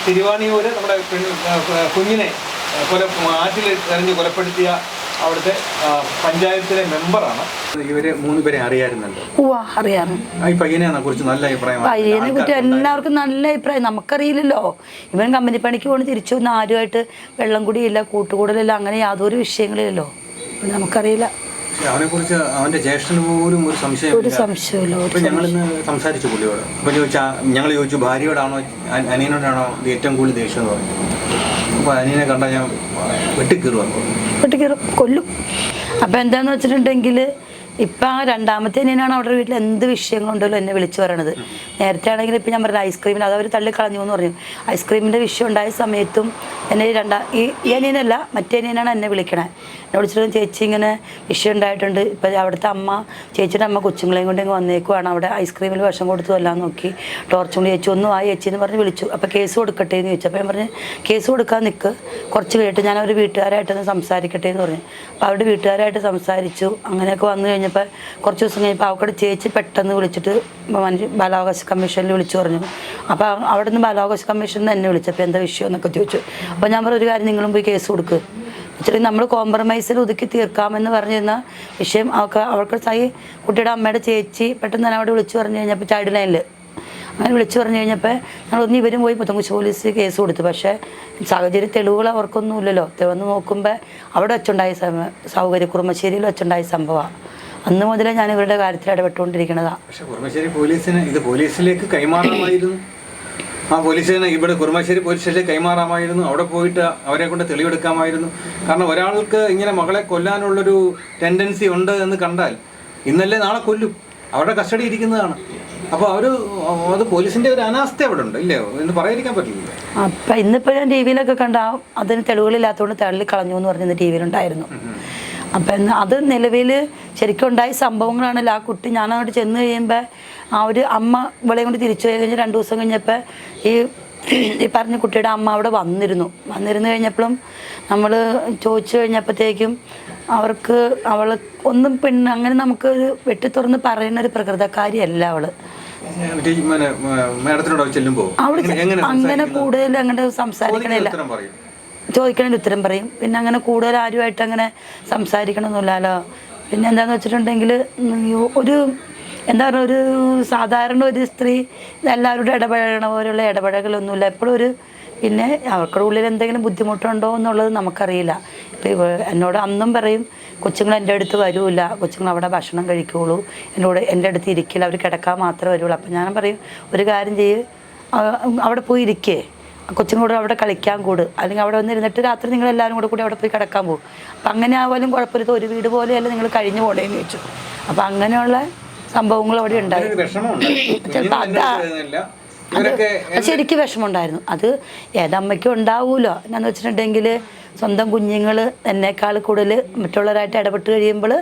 തിരുവാണിയൂര് നമ്മുടെ കുഞ്ഞിനെ ആറ്റിൽ എറിഞ്ഞ് കൊലപ്പെടുത്തിയ അവിടുത്തെ പഞ്ചായത്തിലെ മെമ്പറാണ്. ഇവര് 3 പേരെ അറിയാറുണ്ടല്ലോ. ഈ പയ്യനെ കുറിച്ച് നല്ല അഭിപ്രായം. പയ്യനെ കുറിച്ച് എല്ലാവർക്കും നല്ല അഭിപ്രായം. നമുക്കറിയില്ലല്ലോ, ഇവൻ കമ്പനി പണിക്ക് കൊണ്ട് തിരിച്ചു വന്ന് ആരുമായിട്ട് വെള്ളം കുടിയില്ല, കൂട്ടുകൂടലില്ല, അങ്ങനെ യാതൊരു വിഷയങ്ങളില്ലല്ലോ. നമുക്കറിയില്ല. അവനെ കുറിച്ച് അവന്റെ ജ്യേഷ്ഠന് പോലും ഒരു സംശയമില്ല. അപ്പൊ ഞങ്ങളിന്ന് സംസാരിച്ചു പുള്ളിയോട്. അപ്പൊ ഞങ്ങൾ ചോദിച്ചു ഭാര്യയോടാണോ അനിയനോടാണോ ഏറ്റവും കൂടുതൽ ദേഷ്യം എന്ന് പറഞ്ഞു. അപ്പൊ അനിയനെ കണ്ടാൽ ഞാൻ വെട്ടിക്കീറും, കൊല്ലും. അപ്പൊ എന്താന്ന് വെച്ചിട്ടുണ്ടെങ്കിൽ ഇപ്പം ആ രണ്ടാമത്തെ അനിയനാണ് അവിടെ വീട്ടിൽ എന്ത് വിഷയങ്ങളുണ്ടല്ലോ എന്നെ വിളിച്ചു പറയണത്. നേരത്തെ ആണെങ്കിൽ ഇപ്പം ഞാൻ പറഞ്ഞത് ഐസ്ക്രീമിന് അതവർ തള്ളിക്കളഞ്ഞു എന്ന് പറഞ്ഞു. ഐസ്ക്രീമിൻ്റെ വിഷയം ഉണ്ടായ സമയത്തും എന്നെ ഈ അനിയനല്ല മറ്റേ അനിയനാണ് എന്നെ വിളിക്കണേ. എന്നെ വിളിച്ചിട്ട് ചേച്ചി ഇങ്ങനെ വിഷയം ഉണ്ടായിട്ടുണ്ട്, ഇപ്പം അവിടുത്തെ അമ്മ ചേച്ചിയുടെ അമ്മ കൊച്ചുങ്ങളെയും കൊണ്ട് ഇങ്ങ് വന്നേക്കുവാണ്, അവിടെ ഐസ്ക്രീമിൽ വിഷം കൊടുത്തു എല്ലാം നോക്കി ടോർച്ചും കൊണ്ട് ചേച്ചി ഒന്നും ആയി ചേച്ചി എന്ന് പറഞ്ഞ് വിളിച്ചു. അപ്പോൾ കേസ് കൊടുക്കട്ടെ എന്ന് ചോദിച്ചു. അപ്പോൾ ഞാൻ പറഞ്ഞ് കേസ് കൊടുക്കാൻ നിൽക്ക്, കുറച്ച് കഴിഞ്ഞിട്ട് ഞാൻ അവർ വീട്ടുകാരായിട്ടൊന്ന് സംസാരിക്കട്ടെ എന്ന് പറഞ്ഞു. അപ്പോൾ അവരുടെ വീട്ടുകാരായിട്ട് സംസാരിച്ചു. അങ്ങനെയൊക്കെ വന്നു കഴിഞ്ഞപ്പോൾ കുറച്ച് ദിവസം കഴിഞ്ഞപ്പോൾ അവക്കടെ ചേച്ചി പെട്ടെന്ന് വിളിച്ചിട്ട് ബാലാവകാശ കമ്മീഷനിൽ വിളിച്ചു പറഞ്ഞു. അപ്പോൾ അവിടെ നിന്ന് ബാലാവകാശ കമ്മീഷനിൽ നിന്ന് എന്നെ വിളിച്ചപ്പോൾ എന്താ വിഷയം എന്നൊക്കെ ചോദിച്ചു. അപ്പോൾ ഞാൻ പറഞ്ഞ ഒരു കാര്യം, നിങ്ങളും പോയി കേസ് കൊടുക്കുക, ഇച്ചിരി നമ്മൾ കോംപ്രമൈസിൽ ഒതുക്കി തീർക്കാമെന്ന് പറഞ്ഞിരുന്ന വിഷയം അവൾക്ക് കുട്ടിയുടെ അമ്മയുടെ ചേച്ചി പെട്ടെന്ന് തന്നെ അവിടെ വിളിച്ചു പറഞ്ഞു കഴിഞ്ഞപ്പോൾ ചൈൽഡ് ലൈനിൽ അങ്ങനെ വിളിച്ചു പറഞ്ഞു കഴിഞ്ഞപ്പോൾ ഞങ്ങളൊന്ന് ഇവരും പോയി പുത്തൻകുരിശ് പോലീസ് കേസ് കൊടുത്തു. പക്ഷേ സാഹചര്യ തെളിവുകൾ അവർക്കൊന്നുമില്ലല്ലോ. വന്ന് നോക്കുമ്പോൾ അവിടെ വെച്ചുണ്ടായ കുറുമശ്ശേരിയിൽ വെച്ചുണ്ടായ സംഭവമാണ്. അന്ന് മുതലേ ഞാൻ ഇവരുടെ കാര്യത്തിൽ ഇടപെട്ടുകൊണ്ടിരിക്കുന്നതാണ്. പക്ഷേ കുറുമശ്ശേരി പോലീസിന് ഇത് പോലീസിലേക്ക് കൈമാറണമായിരുന്നു. ആ പോലീസിനെ ഇവിടെ കുറുമശ്ശേരി പോലീസ് സ്റ്റേഷനിൽ കൈമാറാമായിരുന്നു. അവിടെ പോയിട്ട് അവരെ കൊണ്ട് തെളിവെടുക്കാമായിരുന്നു. കാരണം ഒരാൾക്ക് ഇങ്ങനെ മകളെ കൊല്ലാനുള്ളൊരു ടെൻഡൻസി ഉണ്ട് എന്ന് കണ്ടാൽ ഇന്നല്ലേ നാളെ കൊല്ലും. അവരുടെ കസ്റ്റഡി ഇരിക്കുന്നതാണ്. അപ്പോൾ അത് പോലീസിൻ്റെ ഒരു അനാസ്ഥ അവിടെ ഉണ്ട് ഇല്ലയോ എന്ന് പറയാതിരിക്കാൻ പറ്റില്ല. അപ്പം ഇന്നിപ്പോൾ ഞാൻ ടി വിയിലൊക്കെ കണ്ടാവും അതിന് തെളിവുകളില്ലാത്തതുകൊണ്ട് തള്ളിക്കളഞ്ഞു എന്ന് പറഞ്ഞ് ടി വിയിലുണ്ടായിരുന്നു. അപ്പം അത് നിലവിൽ ശരിക്കും ഉണ്ടായ സംഭവങ്ങളാണല്ലോ. ആ കുട്ടി ഞാനങ്ങോട്ട് ചെന്ന് കഴിയുമ്പോൾ ആ ഒരു അമ്മ ഇവളെ കൊണ്ട് തിരിച്ചു പോയി കഴിഞ്ഞ് 2 ദിവസം കഴിഞ്ഞപ്പോൾ ഈ പറഞ്ഞ കുട്ടിയുടെ അമ്മ അവിടെ വന്നിരുന്നു കഴിഞ്ഞപ്പോഴും നമ്മൾ ചോദിച്ചു കഴിഞ്ഞപ്പോഴത്തേക്കും അവൾ ഒന്നും അങ്ങനെ നമുക്ക് വെട്ടി തുറന്ന് പറയുന്ന ഒരു പ്രകൃതക്കാരിയല്ല അവള്. അങ്ങനെ കൂടുതൽ അങ്ങനെ സംസാരിക്കണില്ല, ചോദിക്കണതിന് ഉത്തരം പറയും. പിന്നെ അങ്ങനെ കൂടുതൽ ആരുമായിട്ട് അങ്ങനെ സംസാരിക്കണമെന്നില്ലല്ലോ. പിന്നെ എന്താണെന്ന് വെച്ചിട്ടുണ്ടെങ്കിൽ എന്താ പറയുക, ഒരു സാധാരണ ഒരു സ്ത്രീ എല്ലാവരോടും ഇടപഴകണ പോലുള്ള ഇടപഴകലൊന്നുമില്ല. എപ്പോഴും പിന്നെ അവർക്കുടെ ഉള്ളിൽ എന്തെങ്കിലും ബുദ്ധിമുട്ടുണ്ടോ എന്നുള്ളത് നമുക്കറിയില്ല. ഇപ്പോൾ എന്നോട് അന്നും പറയും കൊച്ചുങ്ങൾ എൻ്റെ അടുത്ത് വരില്ല, കൊച്ചുങ്ങൾ അവിടെ ഭക്ഷണം കഴിക്കുകയുള്ളൂ, എൻ്റെ അടുത്ത് ഇരിക്കില്ല, അവർ കിടക്കാൻ മാത്രമേ വരുള്ളൂ. അപ്പം ഞാൻ പറയും ഒരു കാര്യം അവിടെ പോയി ഇരിക്കേ, കൊച്ചുങ്ങളോട് അവിടെ കളിക്കാൻ കൂടു, അല്ലെങ്കിൽ അവിടെ വന്നിരുന്നിട്ട് രാത്രി നിങ്ങൾ എല്ലാവരും കൂടി അവിടെ പോയി കിടക്കാൻ പോകും. അപ്പം അങ്ങനെ ആവാലും കുഴപ്പമില്ല, ഒരു വീട് പോലെയല്ല നിങ്ങൾ കഴിഞ്ഞു പോടേന്ന് ചോദിച്ചു. അപ്പം അങ്ങനെയുള്ള സംഭവങ്ങൾ അവിടെ ഉണ്ടായി. ശരിക്കും വിഷമമുണ്ടായിരുന്നു. അത് ഏതമ്മയ്ക്കും ഉണ്ടാവുമല്ലോ. എന്നാന്ന് വെച്ചിട്ടുണ്ടെങ്കിൽ സ്വന്തം കുഞ്ഞുങ്ങൾ എന്നേക്കാൾ കൂടുതൽ മറ്റുള്ളവരായിട്ട് ഇടപെട്ട് കഴിയുമ്പോൾ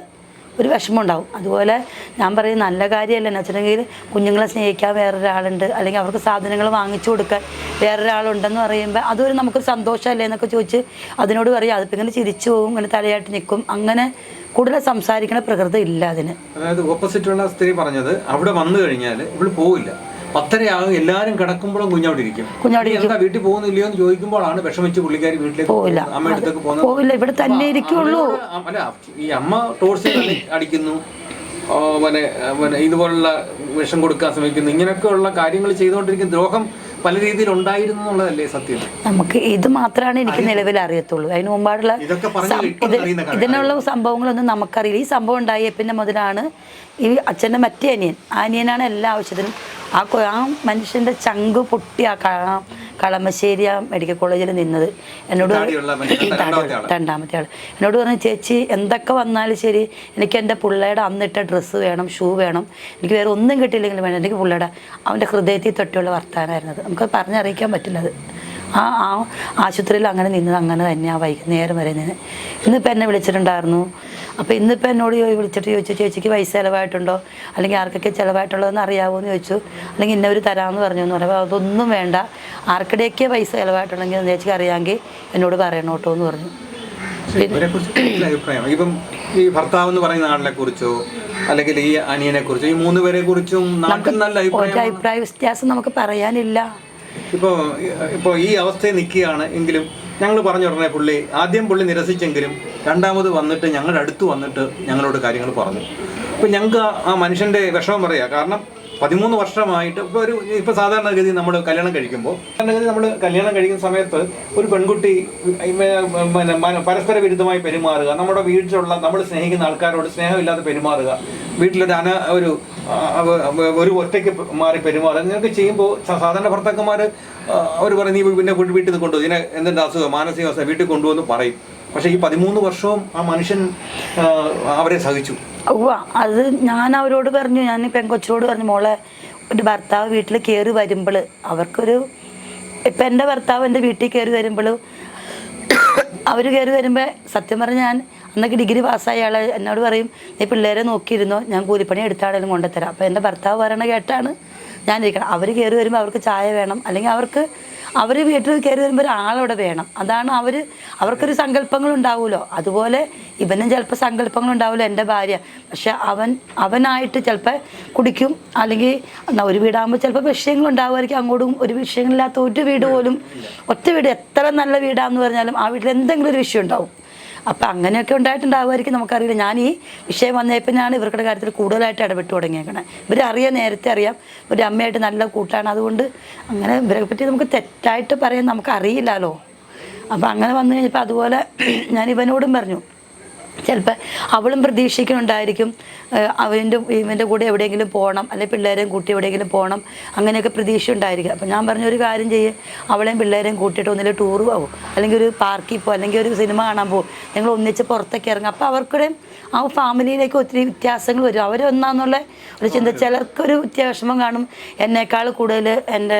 ഒരു വിഷമം ഉണ്ടാവും. അതുപോലെ ഞാൻ പറയും നല്ല കാര്യമല്ല. എന്ന് വെച്ചിട്ടുണ്ടെങ്കിൽ കുഞ്ഞുങ്ങളെ സ്നേഹിക്കാൻ വേറൊരാളുണ്ട്, അല്ലെങ്കിൽ അവർക്ക് സാധനങ്ങൾ വാങ്ങിച്ചു കൊടുക്കാൻ വേറൊരാളുണ്ടെന്ന് പറയുമ്പോൾ അതൊരു നമുക്കൊരു സന്തോഷമല്ലേ എന്നൊക്കെ ചോദിച്ച് അതിനോട് പറയും. അതിപ്പോൾ ഇങ്ങനെ ചിരിച്ചു പോകും, ഇങ്ങനെ തലയായിട്ട് നിൽക്കും, അങ്ങനെ കൂടുതൽ സംസാരിക്കണ പ്രകൃതി ഇല്ല അതിന്. അതായത് ഓപ്പോസിറ്റുള്ള സ്ത്രീ പറഞ്ഞത് അവിടെ വന്നു കഴിഞ്ഞാൽ ഇവിടെ പോവില്ല, 10:30 എല്ലാവരും കിടക്കുമ്പോഴും കുഞ്ഞവിടെ ഇരിക്കും. എന്താ വീട്ടിൽ പോകുന്നില്ലയോ എന്ന് ചോദിക്കുമ്പോഴാണ് വിഷമിച്ച് പുള്ളിക്കാരി വീട്ടിലേക്ക് പോവില്ല, അമ്മ അടുത്തേക്ക് പോവില്ല, ഇവിടെ തന്നെ ഇരിക്കുള്ളൂ. അല്ല, ഈ അമ്മ ടോർച്ച് അടിക്കുന്നു, ഇതുപോലുള്ള വിഷം കൊടുക്കാൻ ശ്രമിക്കുന്നു, ഇങ്ങനെയൊക്കെയുള്ള കാര്യങ്ങൾ ചെയ്തുകൊണ്ടിരിക്കുന്ന ദ്രോഹം പല രീതിയിൽ ഉണ്ടായിരുന്നു എന്നുള്ളതല്ലേ സത്യം. നമുക്ക് ഇത് മാത്രമാണ് എനിക്ക് നിലവിൽ അറിയത്തുള്ളൂ. അതിന് മുമ്പാടുള്ള ഇതിനുള്ള സംഭവങ്ങളൊന്നും നമുക്കറിയില്ല. ഈ സംഭവം ഉണ്ടായ പിന്നെ മുതലാണ് ഈ അച്ഛൻ്റെ മറ്റേ അനിയനാണ് എല്ലാ ആവശ്യത്തിനും ആ മനുഷ്യൻ്റെ ചങ്ക് പൊട്ടി ആ കളമശ്ശേരി മെഡിക്കൽ കോളേജിൽ നിന്നത്. എന്നോട് രണ്ടാമത്തെ ആൾ എന്നോട് പറഞ്ഞു, ചേച്ചി എന്തൊക്കെ വന്നാലും ശരി എനിക്ക് എൻ്റെ പിള്ളയുടെ അന്നിട്ട ഡ്രസ്സ് വേണം, ഷൂ വേണം, എനിക്ക് വേറെ ഒന്നും കിട്ടിയില്ലെങ്കിലും വേണം, എനിക്ക് പിള്ളയുടെ അവൻ്റെ ഹൃദയത്തിൽ തൊട്ടുള്ള വർത്താനമായിരുന്നത്. നമുക്ക് പറഞ്ഞറിയിക്കാൻ പറ്റില്ല. അത് ആ ആശുപത്രിയിൽ അങ്ങനെ നിന്നത് അങ്ങനെ തന്നെയാണ് വൈകുന്നേരം വരെ നിന്ന്. ഇന്നിപ്പോൾ എന്നെ വിളിച്ചിട്ടുണ്ടായിരുന്നു. അപ്പോൾ ഇന്നിപ്പോൾ എന്നോട് വിളിച്ചിട്ട് ചോദിച്ചു, ചേച്ചിക്ക് പൈസ ചിലവായിട്ടുണ്ടോ, അല്ലെങ്കിൽ ആർക്കൊക്കെ ചിലവായിട്ടുള്ളതെന്ന് അറിയാമോ എന്ന് ചോദിച്ചു. അല്ലെങ്കിൽ ഇന്നവർ തരാമെന്ന് പറഞ്ഞു എന്ന് പറയുമ്പോൾ അതൊന്നും വേണ്ട, ആർക്കിടെയൊക്കെ പൈസ ചിലവായിട്ടുണ്ടെങ്കിൽ ചേച്ചിക്ക് അറിയാമെങ്കിൽ എന്നോട് പറയണം കേട്ടോ എന്ന് പറഞ്ഞു. അഭിപ്രായം ഇപ്പം ഈ ഭർത്താവ് എന്ന് പറയുന്ന ആളിനെ കുറിച്ചോ അല്ലെങ്കിൽ ഈ അനിയനെ കുറിച്ചോ ഈ 3 പേരെ കുറിച്ചും ഒരു അഭിപ്രായ വ്യത്യാസം നമുക്ക് പറയാനില്ല. ഇപ്പോൾ ഈ അവസ്ഥയിൽ നിൽക്കുകയാണ് എങ്കിലും ഞങ്ങൾ പറഞ്ഞ ഉടനെ ആദ്യം പുള്ളി നിരസിച്ചെങ്കിലും രണ്ടാമത് വന്നിട്ട് ഞങ്ങളുടെ അടുത്ത് വന്നിട്ട് ഞങ്ങളോട് കാര്യങ്ങൾ പറഞ്ഞു. അപ്പോൾ ഞങ്ങൾക്ക് ആ മനുഷ്യൻ്റെ വിഷമം പറയാം. കാരണം 13 വർഷമായിട്ട് ഇപ്പോൾ സാധാരണഗതി നമ്മൾ കല്യാണം കഴിക്കുമ്പോൾ നമ്മൾ കല്യാണം കഴിക്കുന്ന സമയത്ത് ഒരു പെൺകുട്ടി പരസ്പര വിരുദ്ധമായി പെരുമാറുക, നമ്മുടെ വീട്ടിലുള്ള നമ്മൾ സ്നേഹിക്കുന്ന ആൾക്കാരോട് സ്നേഹമില്ലാതെ പെരുമാറുക, വീട്ടിലൊരു ഒരു ഒറ്റയ്ക്ക് മാറി പെരുമാറുക, ഇങ്ങനെയൊക്കെ ചെയ്യുമ്പോൾ സാധാരണ ഭർത്താക്കന്മാർ അവർ പറയും നീ പിന്നെ വീട്ടിൽ നിന്ന് കൊണ്ടുപോകും, ഇതിനെ എന്തിൻ്റെ അസുഖം മാനസികാവസ്ഥ വീട്ടിൽ കൊണ്ടുവന്ന് പറയും. പക്ഷേ ഈ 13 വർഷവും ആ മനുഷ്യൻ അവരെ സഹിച്ചു. അത് ഞാൻ അവരോട് പറഞ്ഞു, ഞാൻ പെങ്കൊച്ചിനോട് പറഞ്ഞു, മോളെ ഒരു ഭർത്താവ് വീട്ടിൽ കയറി വരുമ്പോൾ അവർക്കൊരു ഇപ്പം എൻ്റെ ഭർത്താവ് എൻ്റെ വീട്ടിൽ കയറി വരുമ്പോൾ അവർ കയറി വരുമ്പോൾ സത്യം പറഞ്ഞാൽ ഞാൻ അന്നൊക്കെ ഡിഗ്രി പാസ്സായ ആൾ എന്നോട് പറയും നീ പിള്ളേരെ നോക്കിയിരുന്നോ, ഞാൻ കൂലിപ്പണി എടുത്താണേലും കൊണ്ടുതരാം. അപ്പോൾ എൻ്റെ ഭർത്താവ് പറയണ കേട്ടാണ് ഞാനിരിക്കണം. അവർ കയറി വരുമ്പോൾ അവർക്ക് ചായ വേണം, അല്ലെങ്കിൽ അവർ വീട്ടിൽ കയറി വരുമ്പോൾ ഒരാളവിടെ വേണം. അതാണ് അവർക്കൊരു സങ്കല്പങ്ങളുണ്ടാവുമല്ലോ. അതുപോലെ ഇവനും ചിലപ്പോൾ സങ്കല്പങ്ങളുണ്ടാവുമല്ലോ എൻ്റെ ഭാര്യ. പക്ഷെ അവനായിട്ട് ചിലപ്പോൾ കുടിക്കും, അല്ലെങ്കിൽ ഒരു വീടാകുമ്പോൾ ചിലപ്പോൾ വിഷയങ്ങളുണ്ടാവുമായിരിക്കും. അങ്ങോട്ടും ഒരു വിഷയങ്ങളില്ലാത്ത ഒരു വീട് പോലും, ഒറ്റ വീട് എത്ര നല്ല വീടാണെന്ന് പറഞ്ഞാലും ആ വീട്ടിൽ എന്തെങ്കിലും ഒരു വിഷയം ഉണ്ടാവും. അപ്പം അങ്ങനെയൊക്കെ ഉണ്ടായിട്ടുണ്ടാവുമായിരിക്കും, നമുക്കറിയില്ല. ഞാൻ ഈ വിഷയം വന്നപ്പോൾ ഞാൻ ഇവർക്കുടെ കാര്യത്തിൽ കൂടുതലായിട്ട് ഇടപെട്ട് തുടങ്ങിയേക്കണേ. ഇവരറിയാം, നേരത്തെ അറിയാം, ഒരു അമ്മയായിട്ട് നല്ല കൂട്ടാണ്. അതുകൊണ്ട് അങ്ങനെ ഇവരെ പറ്റി നമുക്ക് തെറ്റായിട്ട് പറയാൻ നമുക്കറിയില്ലല്ലോ. അപ്പം അങ്ങനെ വന്നു കഴിഞ്ഞപ്പോൾ അതുപോലെ ഞാൻ ഇവനോടും പറഞ്ഞു, ചിലപ്പോൾ അവളും പ്രതീക്ഷിക്കുന്നുണ്ടായിരിക്കും ഇവൻ്റെ കൂടെ എവിടെയെങ്കിലും പോകണം, അല്ലെങ്കിൽ പിള്ളേരെയും കൂട്ടി എവിടെയെങ്കിലും പോകണം, അങ്ങനെയൊക്കെ പ്രതീക്ഷ ഉണ്ടായിരിക്കും. അപ്പം ഞാൻ പറഞ്ഞൊരു കാര്യം ചെയ്യേ, അവളെയും പിള്ളേരെയും കൂട്ടിയിട്ട് ഒന്നിൽ ടൂർ പോകും, അല്ലെങ്കിൽ ഒരു പാർക്കിൽ പോകും, അല്ലെങ്കിൽ ഒരു സിനിമ കാണാൻ പോകും, നിങ്ങൾ ഒന്നിച്ച് പുറത്തൊക്കെ ഇറങ്ങും. അപ്പോൾ അവർക്കിടെ ആ ഫാമിലിയിലേക്ക് ഒത്തിരി വ്യത്യാസങ്ങൾ വരും. അവരൊന്നാന്നുള്ള ഒരു ചിന്ത, ചിലർക്കൊരു വിഷമം കാണും. എന്നേക്കാൾ കൂടുതൽ എൻ്റെ